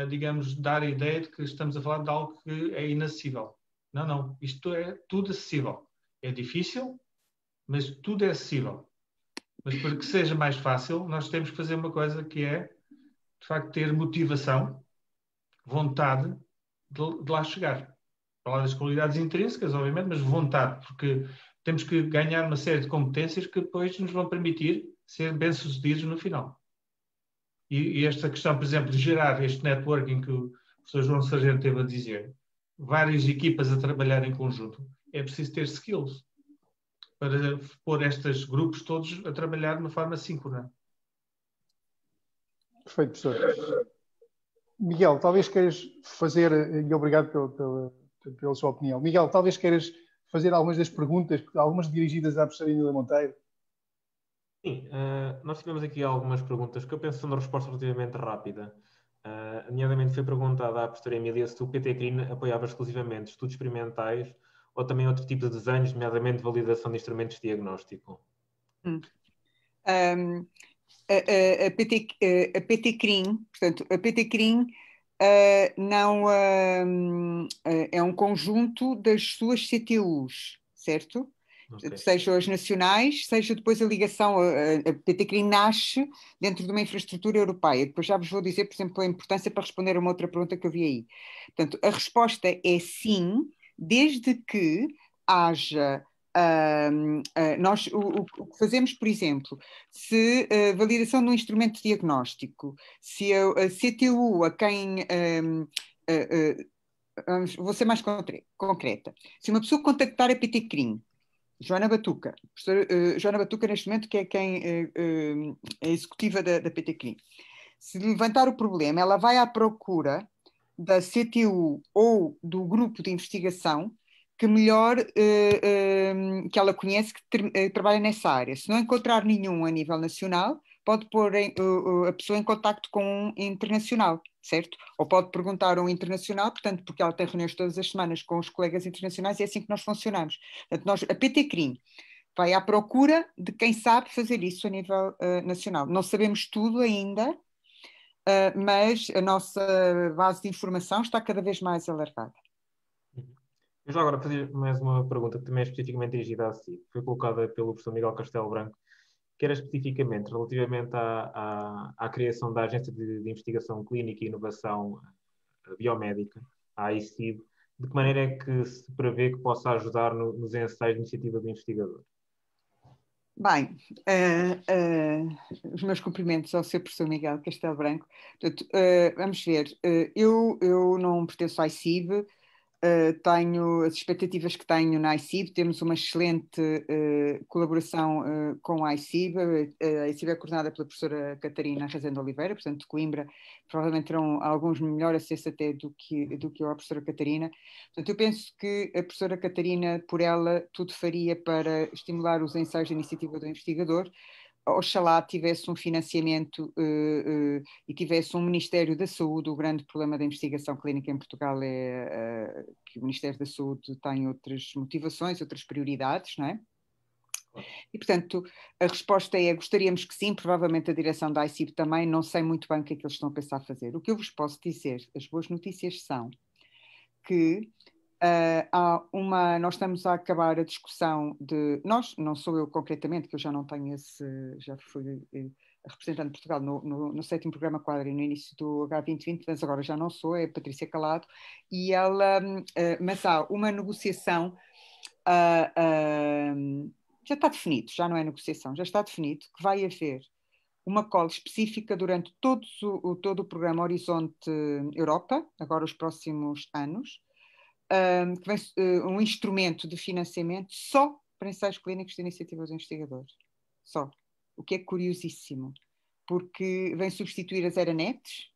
digamos, dar a ideia de que estamos a falar de algo que é inacessível. Não, não. Isto é tudo acessível. É difícil, mas tudo é acessível. Mas para que seja mais fácil, nós temos que fazer uma coisa que é, de facto, ter motivação, vontade de lá chegar. Falar das qualidades intrínsecas, obviamente, mas vontade, porque temos que ganhar uma série de competências que depois nos vão permitir ser bem-sucedidos no final. E esta questão, por exemplo, de gerar este networking que o professor João Sargento teve a dizer, várias equipas a trabalhar em conjunto, é preciso ter skills para pôr estes grupos todos a trabalhar de uma forma síncrona. Perfeito, professor. Miguel, talvez queiras fazer, e obrigado pela sua opinião. Miguel, talvez queiras fazer algumas das perguntas, algumas dirigidas à professora Emília Monteiro. Sim, nós tivemos aqui algumas perguntas que eu penso são de resposta relativamente rápida. Nomeadamente foi perguntada à professora Emília se o PT-CRIN apoiava exclusivamente estudos experimentais ou também outro tipo de desenhos, nomeadamente validação de instrumentos de diagnóstico. A PT-CRIN, portanto, a PT-CRIN não é um conjunto das suas CTUs, certo? Okay. Seja as nacionais, seja depois a ligação, a PT-CRIN nasce dentro de uma infraestrutura europeia. Depois já vos vou dizer, por exemplo, a importância para responder a uma outra pergunta que eu vi aí. Portanto, a resposta é sim, desde que haja... nós o que fazemos, por exemplo, se a validação de um instrumento diagnóstico, se a CTU a quem... vou ser mais concreta. Se uma pessoa contactar a PT-CRIN, Joana Batuca, Joana Batuca neste momento, que é quem é executiva da PT-CRIN, Se levantar o problema, ela vai à procura da CTU ou do grupo de investigação que melhor, que ela conhece, que trabalha nessa área. Se não encontrar nenhum a nível nacional, pode pôr a pessoa em contacto com um internacional, certo? Ou pode perguntar a um internacional, portanto, porque ela tem reuniões todas as semanas com os colegas internacionais, e é assim que nós funcionamos. Portanto, a PT CRIM vai à procura de quem sabe fazer isso a nível nacional. Não sabemos tudo ainda, mas a nossa base de informação está cada vez mais alargada. Eu já agora fazer mais uma pergunta que também é especificamente dirigida a si, que foi colocada pelo professor Miguel Castelo Branco, que era especificamente relativamente à criação da Agência de Investigação Clínica e Inovação Biomédica, a AICIB, de que maneira é que se prevê que possa ajudar nos ensaios de iniciativa do investigador? Bem, os meus cumprimentos ao Sr. Professor Miguel Castelo Branco. Portanto, vamos ver, eu não pertenço à AICIB. Tenho as expectativas que tenho na AICIB, temos uma excelente colaboração com a AICIB. A AICIB é coordenada pela professora Catarina Rezende Oliveira, portanto, de Coimbra, provavelmente terão alguns melhor acesso até do que eu, a professora Catarina. Portanto, eu penso que a professora Catarina, por ela, tudo faria para estimular os ensaios de iniciativa do investigador. Oxalá tivesse um financiamento e tivesse um Ministério da Saúde. O grande problema da investigação clínica em Portugal é que o Ministério da Saúde tem outras motivações, outras prioridades, não é? E, portanto, a resposta é: gostaríamos que sim, provavelmente a direção da AICIB também, não sei muito bem o que é que eles estão a pensar fazer. O que eu vos posso dizer, as boas notícias são que nós estamos a acabar a discussão de... Nós, não sou eu concretamente, que eu já não tenho já fui representante de Portugal no 7º Programa Quadro e no início do H2020, mas agora já não sou, é a Patrícia Calado, e ela... mas há uma negociação... já está definido, já não é negociação, já está definido que vai haver uma call específica durante todo o programa Horizonte Europa, agora os próximos anos, que vem um instrumento de financiamento só para ensaios clínicos de iniciativa dos investigadores. Só. O que é curiosíssimo, porque vem substituir as Eranetes,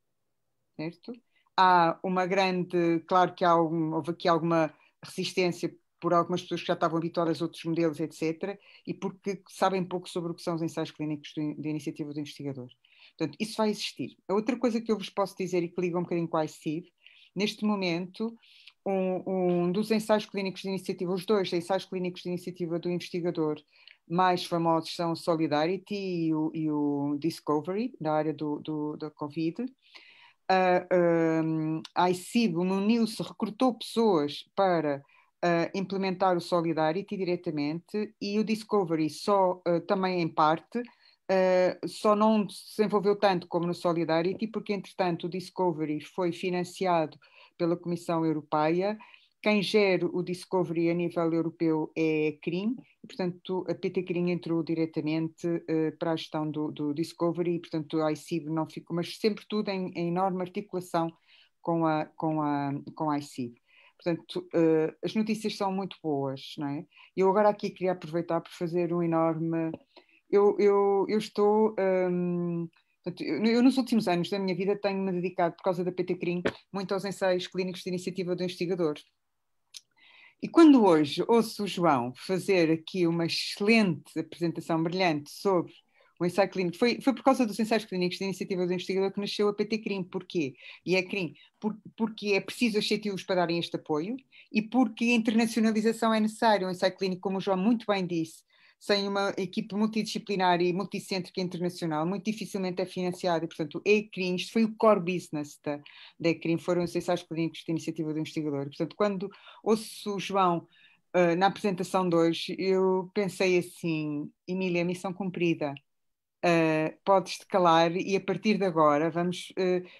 certo? Há uma grande... Claro que houve aqui alguma resistência por algumas pessoas que já estavam habituadas a outros modelos, etc., e porque sabem pouco sobre o que são os ensaios clínicos de iniciativa do investigador. Portanto, isso vai existir. A outra coisa que eu vos posso dizer, e que liga um bocadinho com a ICIV, neste momento... Um dos ensaios clínicos de iniciativa, os dois ensaios clínicos de iniciativa do investigador mais famosos são o Solidarity e o Discovery, da área da Covid. A ICIB uniu-se, recrutou pessoas para implementar o Solidarity diretamente, e o Discovery só também em parte, só não se desenvolveu tanto como no Solidarity, porque entretanto o Discovery foi financiado pela Comissão Europeia. Quem gera o Discovery a nível europeu é a CRIM, e, portanto a PT CRIM entrou diretamente para a gestão do Discovery, e portanto a ICIB não ficou, mas sempre tudo em enorme articulação com a ICIB. Portanto, as notícias são muito boas, não é? Eu agora aqui queria aproveitar para fazer um enorme... Eu estou... eu, nos últimos anos da minha vida, tenho-me dedicado, por causa da PT CRIM, muito aos ensaios clínicos de iniciativa do investigador. E quando hoje ouço o João fazer aqui uma excelente apresentação brilhante sobre o ensaio clínico, foi por causa dos ensaios clínicos de iniciativa do investigador que nasceu a PT CRIM. Porquê? E é CRIM porque é preciso os CTUs para darem este apoio, e porque a internacionalização é necessária. O ensaio clínico, como o João muito bem disse, sem uma equipe multidisciplinar e multicêntrica internacional, muito dificilmente é financiada. E, portanto, a ECRIM, isto foi o core business da ECRIM, foram os ensaios clínicos de iniciativa do investigador. E, portanto, quando ouço o João na apresentação de hoje, eu pensei assim: Emília, missão cumprida. Podes-te calar, e a partir de agora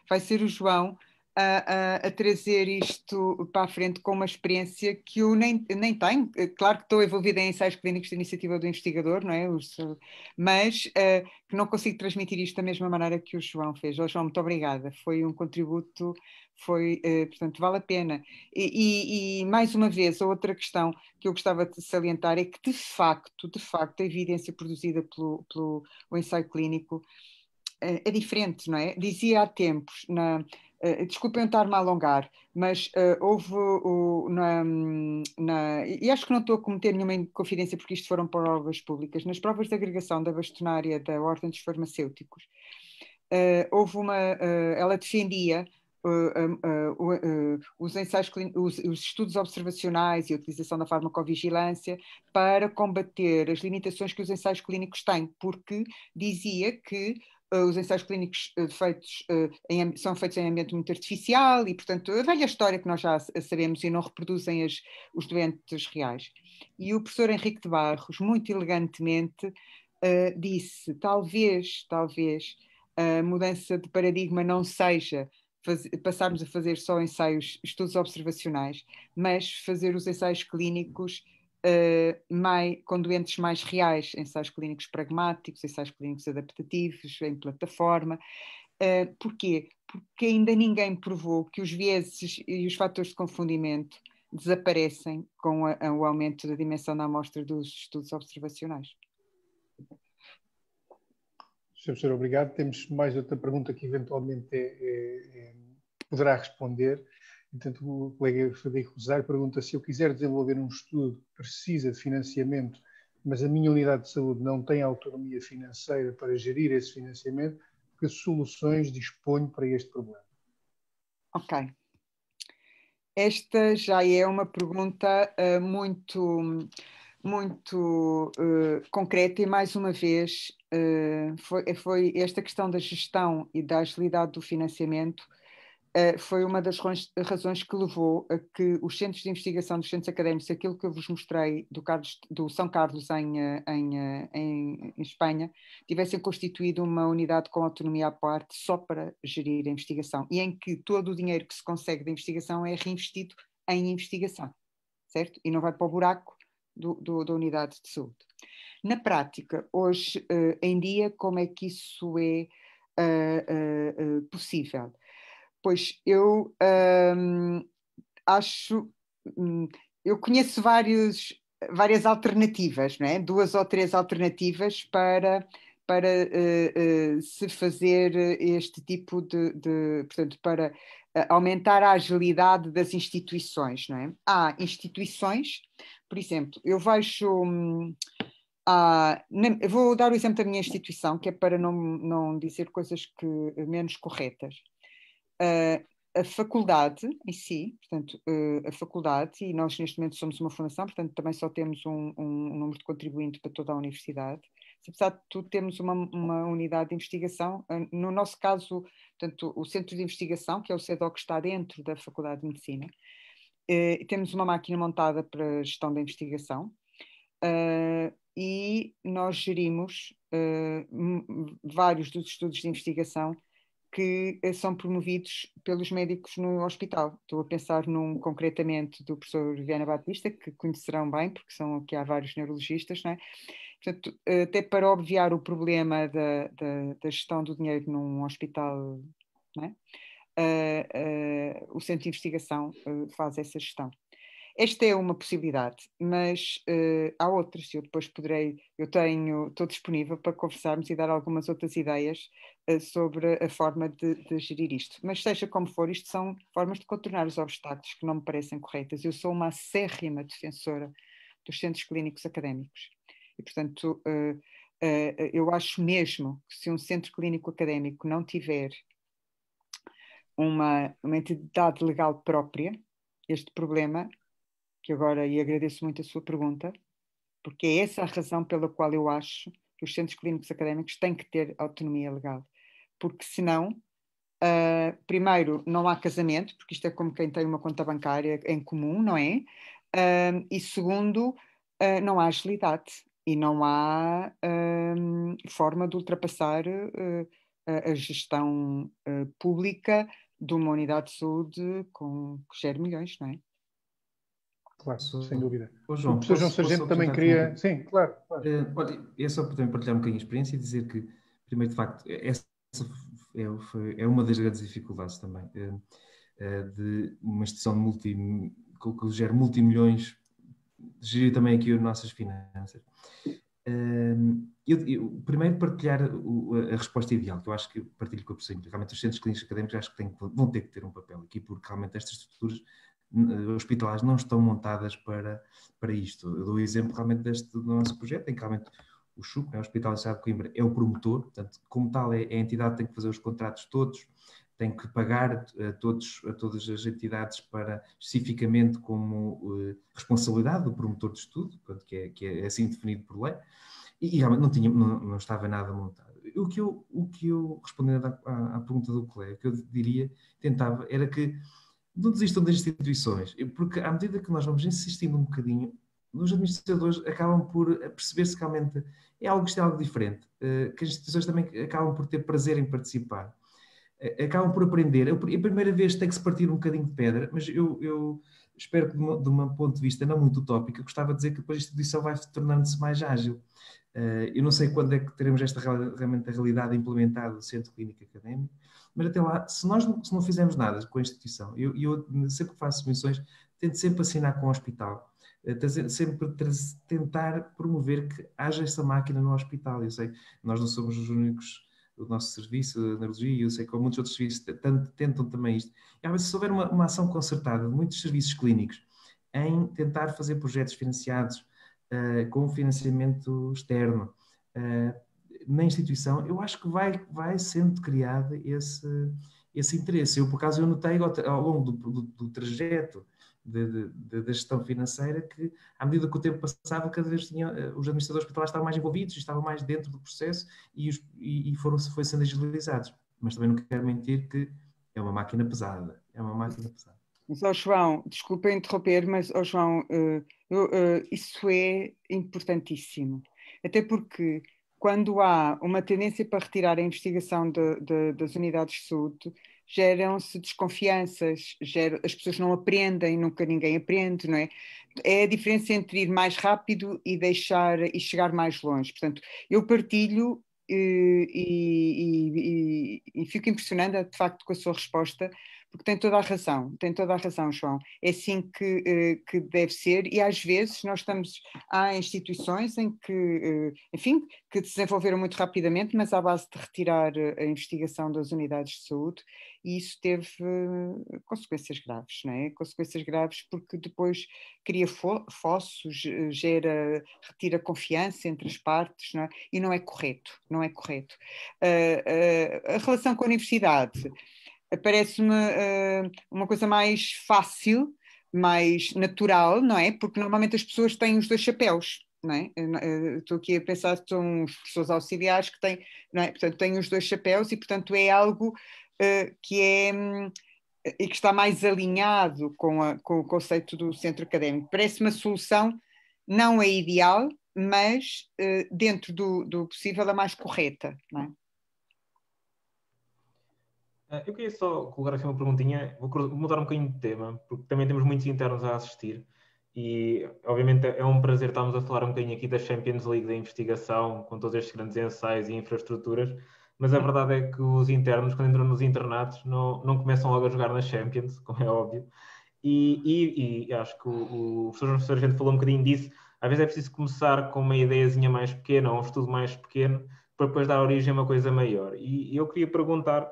vai ser o João a trazer isto para a frente com uma experiência que eu nem tenho. Claro que estou envolvida em ensaios clínicos de iniciativa do investigador, não é? Mas que não consigo transmitir isto da mesma maneira que o João fez. João, muito obrigada. Foi um contributo, portanto, vale a pena. E mais uma vez, a outra questão que eu gostava de salientar é que, de facto, a evidência produzida pelo ensaio clínico é diferente, não é? Dizia há tempos, desculpem estar-me a alongar, mas houve, e acho que não estou a cometer nenhuma inconfidência porque isto foram provas públicas, nas provas de agregação da bastonária da Ordem dos Farmacêuticos, houve ela defendia os ensaios os estudos observacionais e a utilização da farmacovigilância para combater as limitações que os ensaios clínicos têm, porque dizia que os ensaios clínicos são feitos em ambiente muito artificial e, portanto, a velha história que nós já sabemos e não reproduzem os doentes reais. E o professor Henrique de Barros, muito elegantemente, disse, talvez a mudança de paradigma não seja passarmos a fazer só estudos observacionais, mas fazer os ensaios clínicos com doentes mais reais, ensaios clínicos pragmáticos, ensaios clínicos adaptativos, em plataforma. Porquê? Porque ainda ninguém provou que os vieses e os fatores de confundimento desaparecem com o aumento da dimensão da amostra dos estudos observacionais. Sr. Professor, obrigado. Temos mais outra pergunta que eventualmente poderá responder. Portanto, o colega Frederico Rosário pergunta: se eu quiser desenvolver um estudo que precisa de financiamento, mas a minha unidade de saúde não tem autonomia financeira para gerir esse financiamento, que soluções disponho para este problema? Ok. Esta já é uma pergunta muito concreta e, mais uma vez, foi esta questão da gestão e da agilidade do financiamento foi uma das razões que levou a que os centros de investigação dos centros académicos, aquilo que eu vos mostrei do São Carlos em Espanha, tivessem constituído uma unidade com autonomia à parte só para gerir a investigação e em que todo o dinheiro que se consegue da investigação é reinvestido em investigação, certo? E não vai para o buraco da unidade de saúde. Na prática, hoje em dia, como é que isso é possível? Pois eu eu conheço várias alternativas, não é? 2 ou 3 alternativas para se fazer este tipo portanto, para aumentar a agilidade das instituições, não é? Há instituições, por exemplo, eu vejo... eu vou dar o exemplo da minha instituição, que é para não dizer coisas menos corretas. A faculdade em si, portanto, a faculdade, e nós neste momento somos uma fundação, portanto também só temos um número de contribuinte para toda a universidade. Apesar de tudo, temos uma unidade de investigação, no nosso caso, portanto, o Centro de Investigação, que é o CEDOC, que está dentro da Faculdade de Medicina. Temos uma máquina montada para a gestão da investigação. E nós gerimos vários dos estudos de investigação que são promovidos pelos médicos no hospital. Estou a pensar concretamente do professor Viana Batista, que conhecerão bem, porque aqui há vários neurologistas, não é? Portanto, até para obviar o problema da gestão do dinheiro num hospital, não é? O Centro de Investigação faz essa gestão. Esta é uma possibilidade, mas há outras. Estou disponível para conversarmos e dar algumas outras ideias sobre a forma de gerir isto. Mas seja como for, isto são formas de contornar os obstáculos que não me parecem corretas. Eu sou uma acérrima defensora dos centros clínicos académicos. E, portanto, eu acho mesmo que se um centro clínico académico não tiver uma entidade legal própria, este problema... que agora, e agradeço muito a sua pergunta, porque é essa a razão pela qual eu acho que os centros clínicos académicos têm que ter autonomia legal. Porque senão, primeiro, não há casamento, porque isto é como quem tem uma conta bancária em comum, não é? E segundo, não há agilidade e não há forma de ultrapassar a gestão pública de uma unidade de saúde que gera milhões, não é? Claro, sem dúvida. João, o professor João Sargento também queria... Sim, claro. Olha, é só para também partilhar um bocadinho de experiência e dizer que, primeiro, de facto, essa é uma das grandes dificuldades também de uma instituição que gera multimilhões, gerir também aqui as nossas finanças. Eu primeiro partilhar a resposta ideal, que eu acho que partilho com a professora. Realmente os centros clínicos académicos acho que vão ter que ter um papel aqui, porque realmente estas estruturas hospitalares não estão montadas para isto. Eu dou o exemplo realmente do nosso projeto, em que realmente o CHUC, o Hospital de Coimbra, é o promotor, portanto, como tal, é a entidade que tem que fazer os contratos todos, tem que pagar a todas as entidades especificamente como responsabilidade do promotor de estudo, portanto, que é assim definido por lei, e realmente não estava nada montado. O que eu respondendo à pergunta do colega, que eu diria, tentava, era que não desistam das instituições, porque à medida que nós vamos insistindo um bocadinho, os administradores acabam por perceber-se que realmente é algo diferente, que as instituições também acabam por ter prazer em participar, acabam por aprender. A primeira vez tem que se partir um bocadinho de pedra, mas eu espero que de um ponto de vista não muito utópico, eu gostava de dizer que depois a instituição vai tornando-se mais ágil. Eu não sei quando é que teremos esta realidade implementada do Centro Clínico Académico, mas até lá, se não fizermos nada com a instituição, eu sempre que faço missões, tento sempre assinar com o hospital, sempre tentar promover que haja essa máquina no hospital. Eu sei, nós não somos os únicos, o nosso serviço de neurologia, eu sei que muitos outros serviços tentam também isto. E às vezes, se houver uma ação concertada de muitos serviços clínicos em tentar fazer projetos financiados com financiamento externo, na instituição, eu acho que vai sendo criado esse interesse. Eu, por acaso, eu notei ao longo do trajeto da gestão financeira que, à medida que o tempo passava, cada vez os administradores hospitalares estavam mais envolvidos, estavam mais dentro do processo e foi sendo agilizados. Mas também não quero mentir que é uma máquina pesada. É uma máquina pesada. Mas, João, desculpa interromper, mas, João, isso é importantíssimo. Até porque quando há uma tendência para retirar a investigação das unidades de saúde, geram-se desconfianças, as pessoas não aprendem, nunca ninguém aprende, não é? É a diferença entre ir mais rápido e chegar mais longe. Portanto, eu partilho e fico impressionada, de facto, com a sua resposta, porque tem toda a razão, João. É assim que deve ser, e às vezes há instituições em que, enfim, que desenvolveram muito rapidamente, mas à base de retirar a investigação das unidades de saúde, e isso teve consequências graves, não é? Consequências graves porque depois cria fossos, retira confiança entre as partes, não é? E não é correto, não é correto. A relação com a universidade parece-me uma coisa mais fácil, mais natural, não é? Porque normalmente as pessoas têm os dois chapéus, não é? Estou aqui a pensar que são os professores auxiliares que têm, não é? Portanto, têm os dois chapéus e, portanto, é algo que é e que está mais alinhado com o conceito do centro académico. Parece uma solução, não é ideal, mas dentro do possível a mais correta, não é? Eu queria só colocar aqui uma perguntinha, vou mudar um bocadinho de tema, porque também temos muitos internos a assistir e, obviamente, é um prazer estarmos a falar um bocadinho aqui da Champions League da investigação, com todos estes grandes ensaios e infraestruturas, mas a verdade é que os internos, quando entram nos internatos, não começam logo a jogar na Champions, como é óbvio, e acho que o professor Sargento falou um bocadinho disso. Às vezes é preciso começar com uma ideiazinha mais pequena, ou um estudo mais pequeno, para depois dar origem a uma coisa maior. E eu queria perguntar,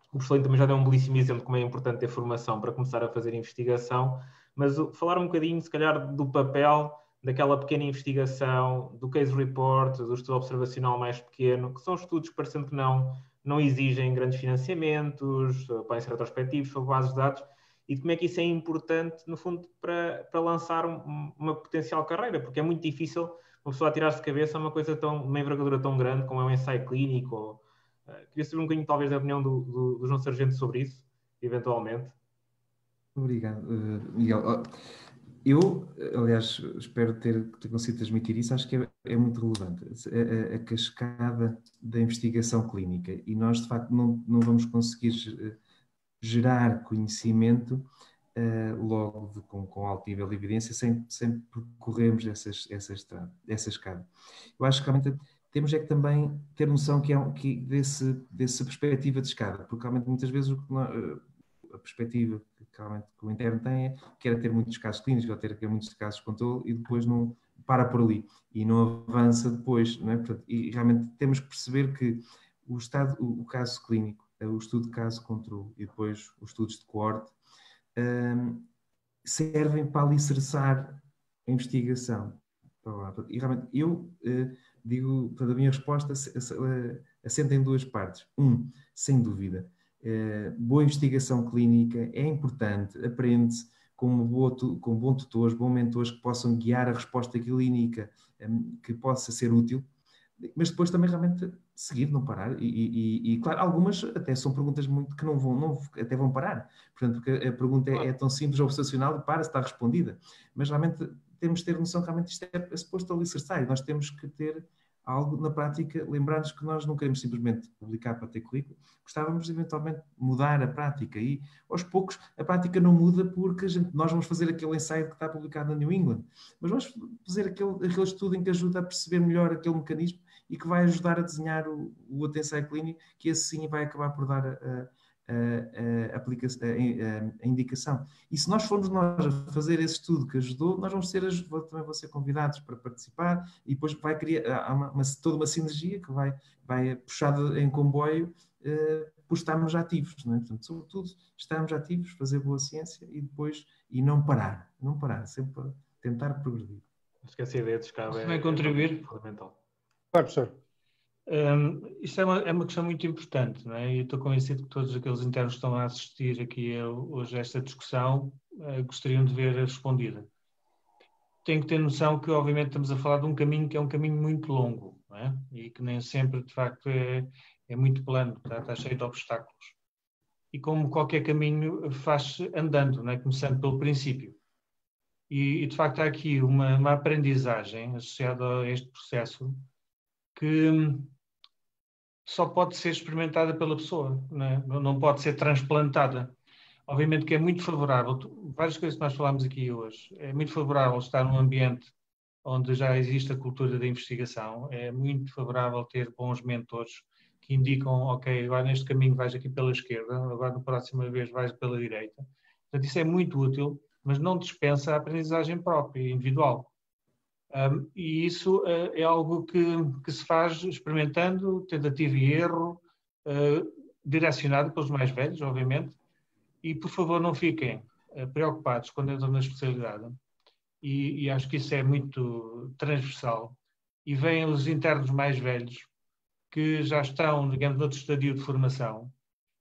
o professor também já deu um belíssimo exemplo de como é importante ter formação para começar a fazer investigação, mas falar um bocadinho, se calhar, do papel daquela pequena investigação, do case report, do estudo observacional mais pequeno, que são estudos que parecendo que não exigem grandes financiamentos, podem ser retrospectivos, sobre bases de dados, e de como é que isso é importante, no fundo, para lançar uma potencial carreira, porque é muito difícil uma pessoa atirar-se de cabeça a uma envergadura tão grande como é um ensaio clínico. Queria saber um bocadinho, talvez, da opinião do João Sargento sobre isso, eventualmente. Obrigado, Miguel. Eu, aliás, espero ter conseguido transmitir isso, acho que é muito relevante. A cascada da investigação clínica. E nós, de facto, não vamos conseguir gerar conhecimento logo com alto nível de evidência sem percorrermos essa escada. Eu acho que realmente temos é que também ter noção dessa perspectiva de escada, porque realmente muitas vezes a perspectiva que o interno tem é ter muitos casos clínicos, ou ter muitos casos de controle e depois para por ali e não avança depois, não é? Portanto, e realmente temos que perceber que o caso clínico, o estudo de caso controle e depois os estudos de coorte servem para alicerçar a investigação. E realmente eu digo, portanto, a minha resposta assenta em duas partes. Sem dúvida, boa investigação clínica é importante, aprende-se com bons tutores, bons mentores que possam guiar a resposta clínica que possa ser útil, mas depois também realmente seguir, não parar. E claro, algumas até são perguntas muito que até vão parar. Portanto, porque a pergunta é tão simples, obsessional, e está respondida. Mas realmente temos de ter noção que realmente isto é suposto alicerçar e nós temos que ter algo na prática, lembrar-nos que nós não queremos simplesmente publicar para ter currículo, gostávamos de eventualmente mudar a prática e aos poucos a prática não muda porque nós vamos fazer aquele ensaio que está publicado na New England, mas vamos fazer aquele estudo em que ajuda a perceber melhor aquele mecanismo e que vai ajudar a desenhar o outro ensaio clínico, que esse sim vai acabar por dar a indicação. E se nós formos nós a fazer esse estudo que ajudou, nós também vão ser convidados para participar e depois vai criar toda uma sinergia que vai puxada em comboio por estarmos ativos, não é? Portanto, sobretudo estarmos ativos, fazer boa ciência e não parar, sempre tentar progredir. Acho que essa ideia de escala também contribuir. Fundamental. Claro, professor. Isto é uma questão muito importante, não é? Eu estou convencido que todos aqueles internos que estão a assistir aqui hoje a esta discussão gostariam de ver respondida. Tenho que ter noção que, obviamente, estamos a falar de um caminho que é um caminho muito longo, não é? E que nem sempre, de facto, é muito plano, está cheio de obstáculos. E como qualquer caminho, faz-se andando, não é? Começando pelo princípio. E de facto, há aqui uma aprendizagem associada a este processo que só pode ser experimentada pela pessoa, não pode ser transplantada. Obviamente que é muito favorável, várias coisas que nós falámos aqui hoje, é muito favorável estar num ambiente onde já existe a cultura da investigação, é muito favorável ter bons mentores que indicam, ok, agora neste caminho vais aqui pela esquerda, agora na próxima vez vais pela direita. Portanto, isso é muito útil, mas não dispensa a aprendizagem própria, individual. E isso é algo que se faz experimentando, tentativa e erro, direcionado pelos mais velhos, obviamente. E, por favor, não fiquem preocupados quando entram na especialidade. E acho que isso é muito transversal. E vêm os internos mais velhos, que já estão, digamos, noutro estadio de formação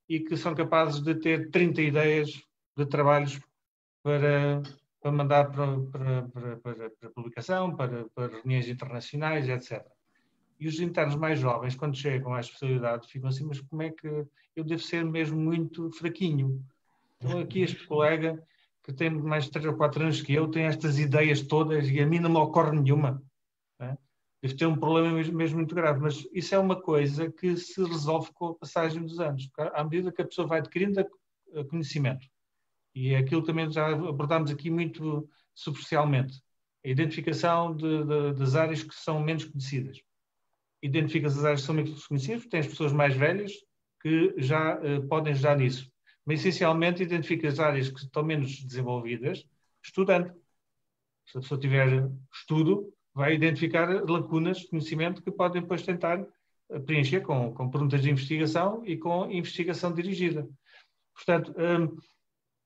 e que são capazes de ter 30 ideias de trabalhos para mandar para publicação, para reuniões internacionais, etc. E os internos mais jovens, quando chegam à especialidade, ficam assim, mas como é que eu devo ser mesmo muito fraquinho? Então aqui este colega, que tem mais de 3 ou 4 anos que eu, tem estas ideias todas e a mim não me ocorre nenhuma. Né? Deve ter um problema mesmo muito grave, mas isso é uma coisa que se resolve com a passagem dos anos, à medida que a pessoa vai adquirindo conhecimento. E é aquilo também já abordámos aqui muito superficialmente. A identificação das áreas que são menos conhecidas. Identifica-se as áreas que são menos conhecidas, tem as pessoas mais velhas que já podem ajudar nisso. Mas, essencialmente, identifica as áreas que estão menos desenvolvidas estudando. Se a pessoa tiver estudo, vai identificar lacunas de conhecimento que podem depois tentar preencher com perguntas de investigação e com investigação dirigida. Portanto,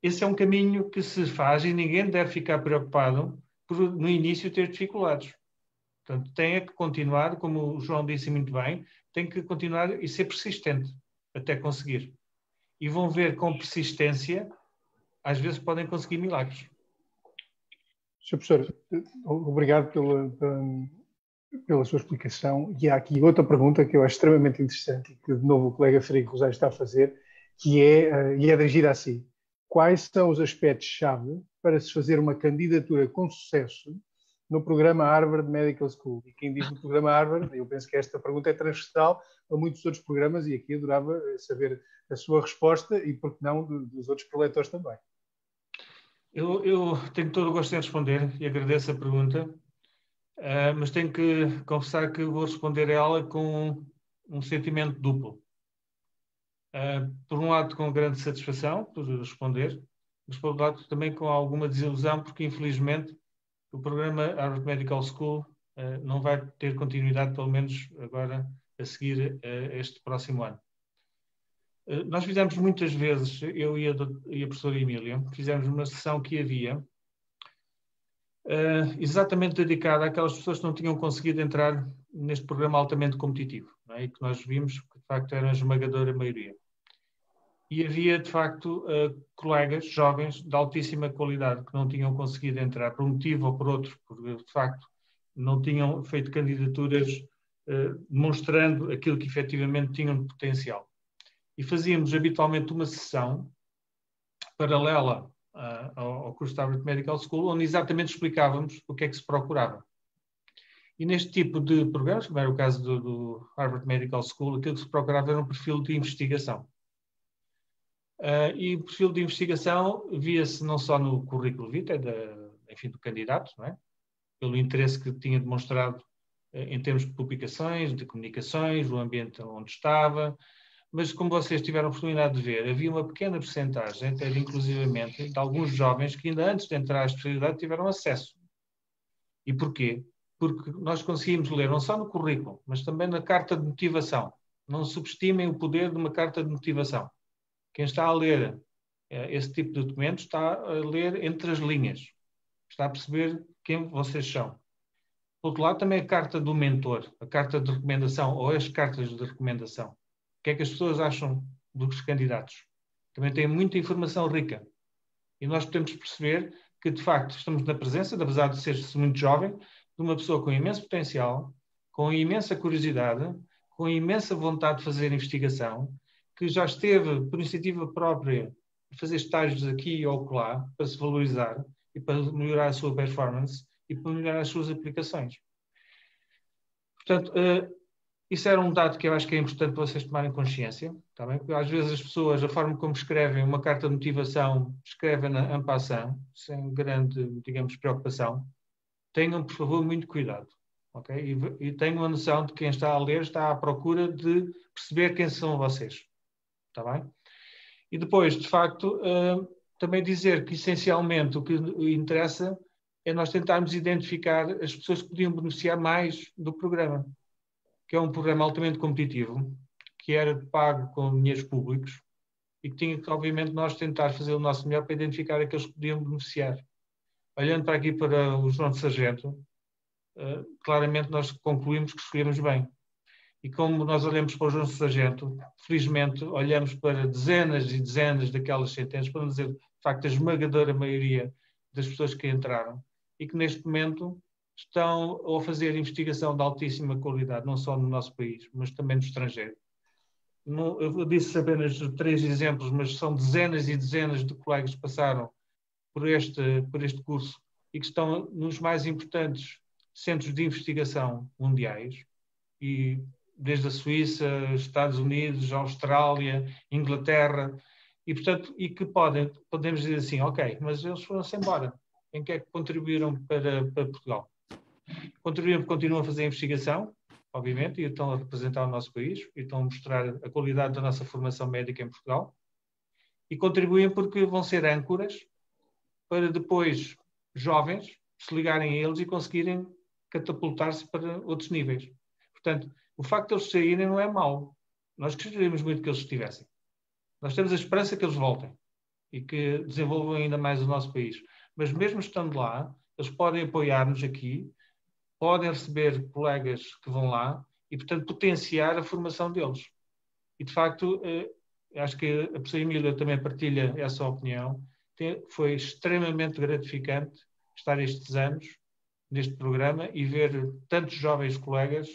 esse é um caminho que se faz e ninguém deve ficar preocupado por, no início, ter dificuldades. Portanto, tem que continuar, como o João disse muito bem, tem que continuar e ser persistente até conseguir. E vão ver com persistência, às vezes podem conseguir milagres. Sr. Professor, obrigado pela sua explicação. E há aqui outra pergunta que eu acho extremamente interessante e que, de novo, o colega Frederico Rosais está a fazer, e é dirigida a si. Quais são os aspectos-chave para se fazer uma candidatura com sucesso no programa Harvard Medical School? E quem diz no programa Harvard, eu penso que esta pergunta é transversal a muitos outros programas e aqui adorava saber a sua resposta e, por que não, dos outros preletores também. Eu tenho todo o gosto em responder e agradeço a pergunta, mas tenho que confessar que vou responder a ela com um sentimento duplo. Por um lado, com grande satisfação por responder, mas por outro lado também com alguma desilusão, porque infelizmente o programa Harvard Medical School não vai ter continuidade, pelo menos agora a seguir este próximo ano. Nós fizemos muitas vezes, eu e a professora Emília, fizemos uma sessão que havia exatamente dedicada àquelas pessoas que não tinham conseguido entrar neste programa altamente competitivo, não é? E que nós vimos que de facto era a esmagadora maioria. E havia de facto colegas jovens de altíssima qualidade que não tinham conseguido entrar por um motivo ou por outro, porque de facto não tinham feito candidaturas demonstrando aquilo que efetivamente tinham de potencial. E fazíamos habitualmente uma sessão paralela ao curso de Harvard Medical School, onde exatamente explicávamos o que é que se procurava. E neste tipo de programas, como era o caso do Harvard Medical School, aquilo que se procurava era um perfil de investigação. E o perfil de investigação via-se não só no currículo vitae, enfim, do candidato, não é? Pelo interesse que tinha demonstrado em termos de publicações, de comunicações, o ambiente onde estava, mas como vocês tiveram a oportunidade de ver, havia uma pequena percentagem, até inclusivamente, de alguns jovens que ainda antes de entrar à especialidade tiveram acesso. E porquê? Porque nós conseguimos ler não só no currículo, mas também na carta de motivação. Não subestimem o poder de uma carta de motivação. Quem está a ler esse tipo de documentos está a ler entre as linhas. Está a perceber quem vocês são. Por outro lado, também a carta do mentor, a carta de recomendação ou as cartas de recomendação. O que é que as pessoas acham dos candidatos? Também tem muita informação rica. E nós podemos perceber que, de facto, estamos na presença, apesar de ser-se muito jovem, de uma pessoa com imenso potencial, com imensa curiosidade, com imensa vontade de fazer investigação, que já esteve, por iniciativa própria, a fazer estágios aqui ou lá, para se valorizar e para melhorar a sua performance e para melhorar as suas aplicações. Portanto, isso era um dado que eu acho que é importante para vocês tomarem consciência, tá bem? Porque às vezes as pessoas, a forma como escrevem uma carta de motivação, escrevem-na en passant, sem grande, digamos, preocupação. Tenham, por favor, muito cuidado. Okay? E tenham a noção de que quem está a ler está à procura de perceber quem são vocês. Está bem? E depois, de facto, também dizer que, essencialmente, o que interessa é nós tentarmos identificar as pessoas que podiam beneficiar mais do programa, que é um programa altamente competitivo, que era pago com dinheiros públicos e que tinha que, obviamente, nós tentar fazer o nosso melhor para identificar aqueles que podiam beneficiar. Olhando para aqui para o João de Sargento, claramente nós concluímos que escolhemos bem. E como nós olhamos para o João de Sargento, felizmente olhamos para dezenas e dezenas daquelas centenas, para não dizer, de facto, a esmagadora maioria das pessoas que entraram e que neste momento estão a fazer investigação de altíssima qualidade, não só no nosso país, mas também no estrangeiro. Eu disse apenas 3 exemplos, mas são dezenas e dezenas de colegas que passaram por este curso e que estão nos mais importantes centros de investigação mundiais, e desde a Suíça, Estados Unidos, Austrália, Inglaterra, e portanto, e que podemos dizer assim, ok, mas eles foram-se embora. Em que é que contribuíram para Portugal? Contribuíram porque continuam a fazer investigação, obviamente, e estão a representar o nosso país, e estão a mostrar a qualidade da nossa formação médica em Portugal, e contribuem porque vão ser âncoras para depois jovens se ligarem a eles e conseguirem catapultar-se para outros níveis. Portanto, o facto de eles saírem não é mau. Nós gostaríamos muito que eles estivessem. Nós temos a esperança que eles voltem e que desenvolvam ainda mais o nosso país. Mas mesmo estando lá, eles podem apoiar-nos aqui, podem receber colegas que vão lá e, portanto, potenciar a formação deles. E, de facto, acho que a professora Emília também partilha essa opinião. Foi extremamente gratificante estar estes anos neste programa e ver tantos jovens colegas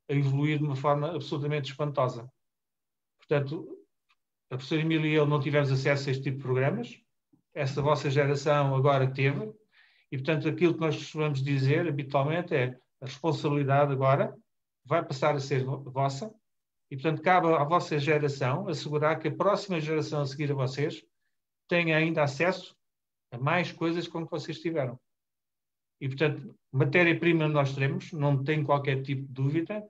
a evoluir de uma forma absolutamente espantosa. Portanto, a professora Emília e eu não tivemos acesso a este tipo de programas. Essa vossa geração agora teve. E, portanto, aquilo que nós costumamos dizer habitualmente é a responsabilidade agora vai passar a ser vossa. E, portanto, cabe à vossa geração assegurar que a próxima geração a seguir a vocês tenha ainda acesso a mais coisas com que vocês tiveram. E, portanto, matéria-prima nós teremos, não tem qualquer tipo de dúvida,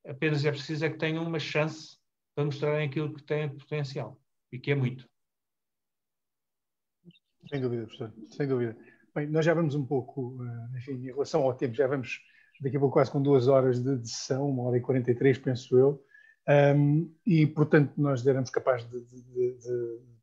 apenas é preciso que tenham uma chance para mostrarem aquilo que têm de potencial, e que é muito. Sem dúvida, professor, sem dúvida. Bem, nós já vamos um pouco, enfim, em relação ao tempo, já vamos daqui a pouco quase com 2 horas de sessão, 1h43, penso eu, e, portanto, nós éramos capazes de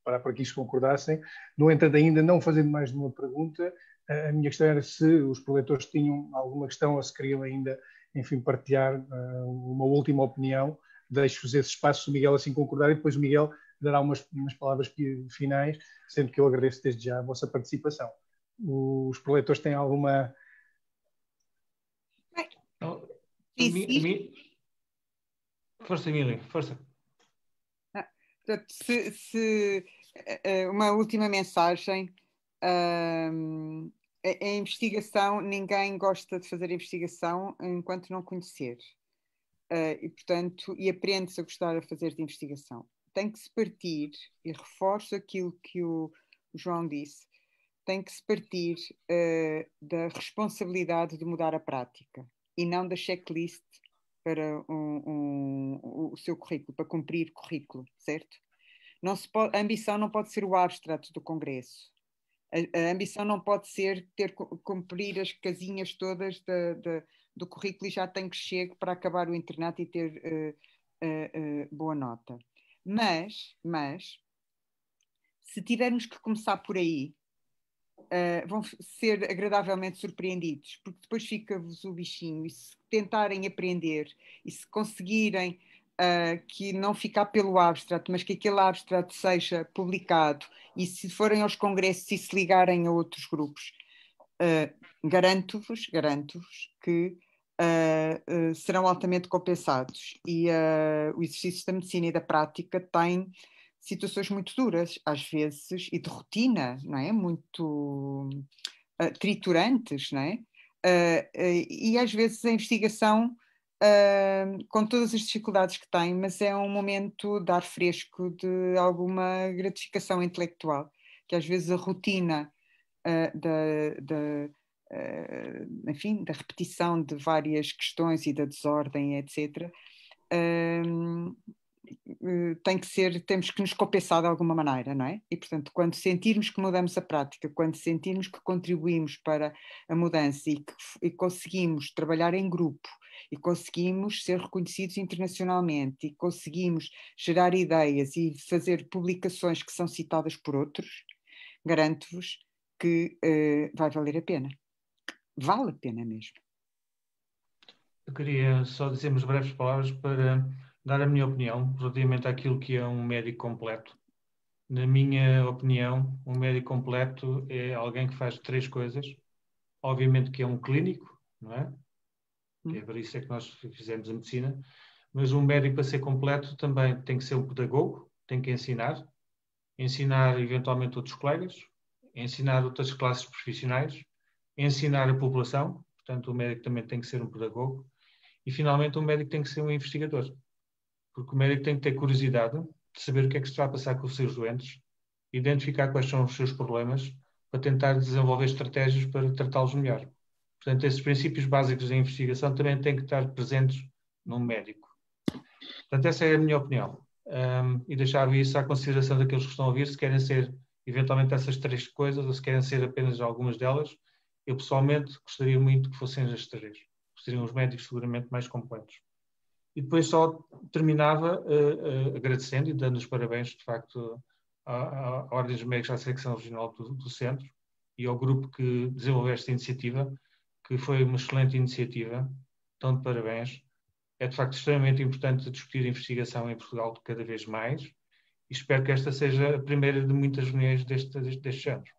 parar por aqui se concordassem. No entanto, ainda não fazendo mais de uma pergunta, a minha questão era se os preletores tinham alguma questão ou se queriam ainda, enfim, partilhar uma última opinião. Deixo-vos esse espaço, se o Miguel assim concordar, e depois o Miguel dará umas palavras finais, sendo que eu agradeço desde já a vossa participação. Os preletores têm alguma... Força, Emília, força. Portanto, uma última mensagem. A investigação, ninguém gosta de fazer investigação enquanto não conhecer. E, portanto, aprende-se a gostar de fazer de investigação. Tem que se partir, e reforço aquilo que o João disse, tem que se partir da responsabilidade de mudar a prática e não da checklist para o seu currículo, para cumprir currículo, certo? A ambição não pode ser o abstrato do Congresso. A ambição não pode ser cumprir as casinhas todas do currículo e já tem que chegar para acabar o internato e ter boa nota. Mas, se tivermos que começar por aí, vão ser agradavelmente surpreendidos, porque depois fica-vos o bichinho, e se tentarem aprender, e se conseguirem que não ficar pelo abstrato, mas que aquele abstrato seja publicado, e se forem aos congressos e se ligarem a outros grupos, garanto-vos que serão altamente compensados. E o exercício da medicina e da prática tem situações muito duras, às vezes, e de rotina, não é? Muito triturantes, não é? E às vezes a investigação, com todas as dificuldades que tem, mas é um momento de ar fresco, de alguma gratificação intelectual, que às vezes a rotina enfim, da repetição de várias questões e da desordem, etc., temos que nos compensar de alguma maneira, não é? E, portanto, quando sentirmos que mudamos a prática, quando sentirmos que contribuímos para a mudança e conseguimos trabalhar em grupo, e conseguimos ser reconhecidos internacionalmente, e conseguimos gerar ideias e fazer publicações que são citadas por outros, garanto-vos que vai valer a pena. Vale a pena mesmo. Eu queria só dizer umas breves palavras para dar a minha opinião relativamente àquilo que é um médico completo. Na minha opinião, um médico completo é alguém que faz 3 coisas. Obviamente que é um clínico, não é? Que é para isso é que nós fizemos a medicina. Mas um médico, para ser completo, também tem que ser um pedagogo, tem que ensinar eventualmente outros colegas, ensinar outras classes profissionais, ensinar a população. Portanto, o médico também tem que ser um pedagogo. E, finalmente, o médico tem que ser um investigador. Porque o médico tem que ter curiosidade de saber o que é que se está a passar com os seus doentes, identificar quais são os seus problemas, para tentar desenvolver estratégias para tratá-los melhor. Portanto, esses princípios básicos da investigação também têm que estar presentes num médico. Portanto, essa é a minha opinião. E deixar isso à consideração daqueles que estão a ouvir, se querem ser eventualmente essas 3 coisas, ou se querem ser apenas algumas delas. Eu, pessoalmente, gostaria muito que fossem as 3. Seriam os médicos seguramente mais completos. E depois só terminava agradecendo e dando os parabéns, de facto, à Ordem dos Médicos, à Secção Regional do Centro e ao grupo que desenvolveu esta iniciativa, que foi uma excelente iniciativa. Então, de parabéns. É, de facto, extremamente importante discutir a investigação em Portugal cada vez mais e espero que esta seja a primeira de muitas reuniões destes anos.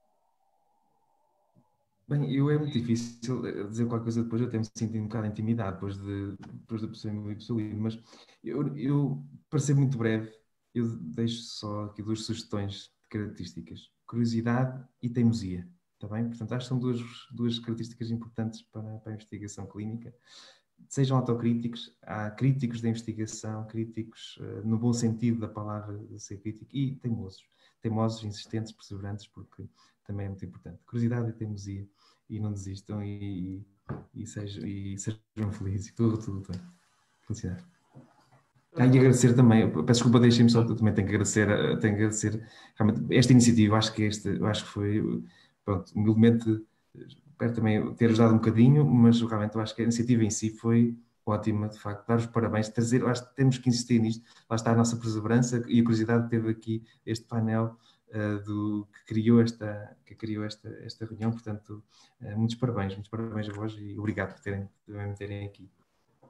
Bem, é muito difícil dizer qualquer coisa depois, eu até me sinto um bocado intimidado depois da pessoa Emília Pessoalino, mas eu, para ser muito breve, eu deixo só aqui 2 sugestões de características: curiosidade e teimosia, está bem? Portanto, acho que são duas características importantes para a investigação clínica. Sejam autocríticos, há críticos da investigação, críticos no bom sentido da palavra de ser crítico, e teimosos, insistentes, perseverantes, porque também é muito importante. Curiosidade e teimosia, e não desistam e sejam felizes. Tudo. Felicidade. E agradecer também, peço desculpa, deixem-me só, eu também tenho que agradecer realmente esta iniciativa. Acho que foi, pronto, humildemente espero também ter ajudado um bocadinho, mas realmente eu acho que a iniciativa em si foi ótima, de facto. Dar os parabéns, acho que temos que insistir nisto. Lá está a nossa perseverança e a curiosidade que teve aqui este painel que criou esta reunião. Portanto, muitos parabéns a vós e obrigado por me terem aqui.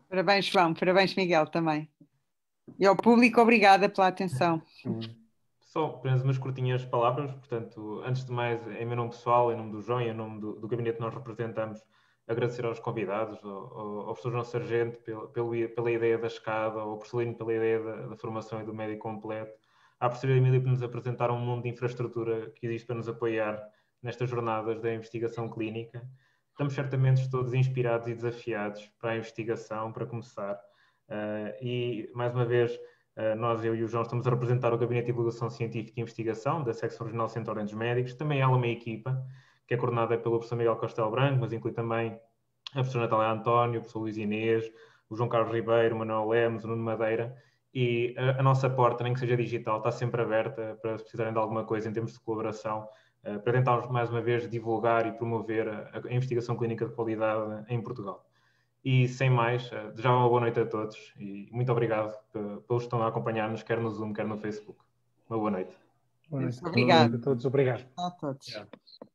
Parabéns, João, parabéns, Miguel, também. E ao público, obrigada pela atenção. Só apenas umas curtinhas palavras, portanto, antes de mais, em meu nome pessoal, em nome do João e em nome do gabinete que nós representamos, agradecer aos convidados, ao professor João Sargento pela ideia da escada, ao professor Lino pela ideia da formação e do médio completo, à professora Emília por nos apresentar um mundo de infraestrutura que existe para nos apoiar nestas jornadas da investigação clínica. Estamos certamente todos inspirados e desafiados para a investigação, para começar. E, mais uma vez, nós, eu e o João, estamos a representar o Gabinete de Divulgação Científica e Investigação da Secção Regional Centro Orange Médicos. Também ela uma equipa que é coordenada pelo professor Miguel Castelo Branco, mas inclui também a professora Natália António, o professor Luís Inês, o João Carlos Ribeiro, o Manuel Lemos, o Nuno Madeira. E a nossa porta, nem que seja digital, está sempre aberta para se precisarem de alguma coisa em termos de colaboração, para tentarmos, mais uma vez, divulgar e promover a investigação clínica de qualidade em Portugal. E sem mais, desejava uma boa noite a todos e muito obrigado pelos que estão a acompanhar-nos, quer no Zoom, quer no Facebook. Uma boa noite. Boa noite. Obrigado. A todos, obrigado. A todos. Obrigado.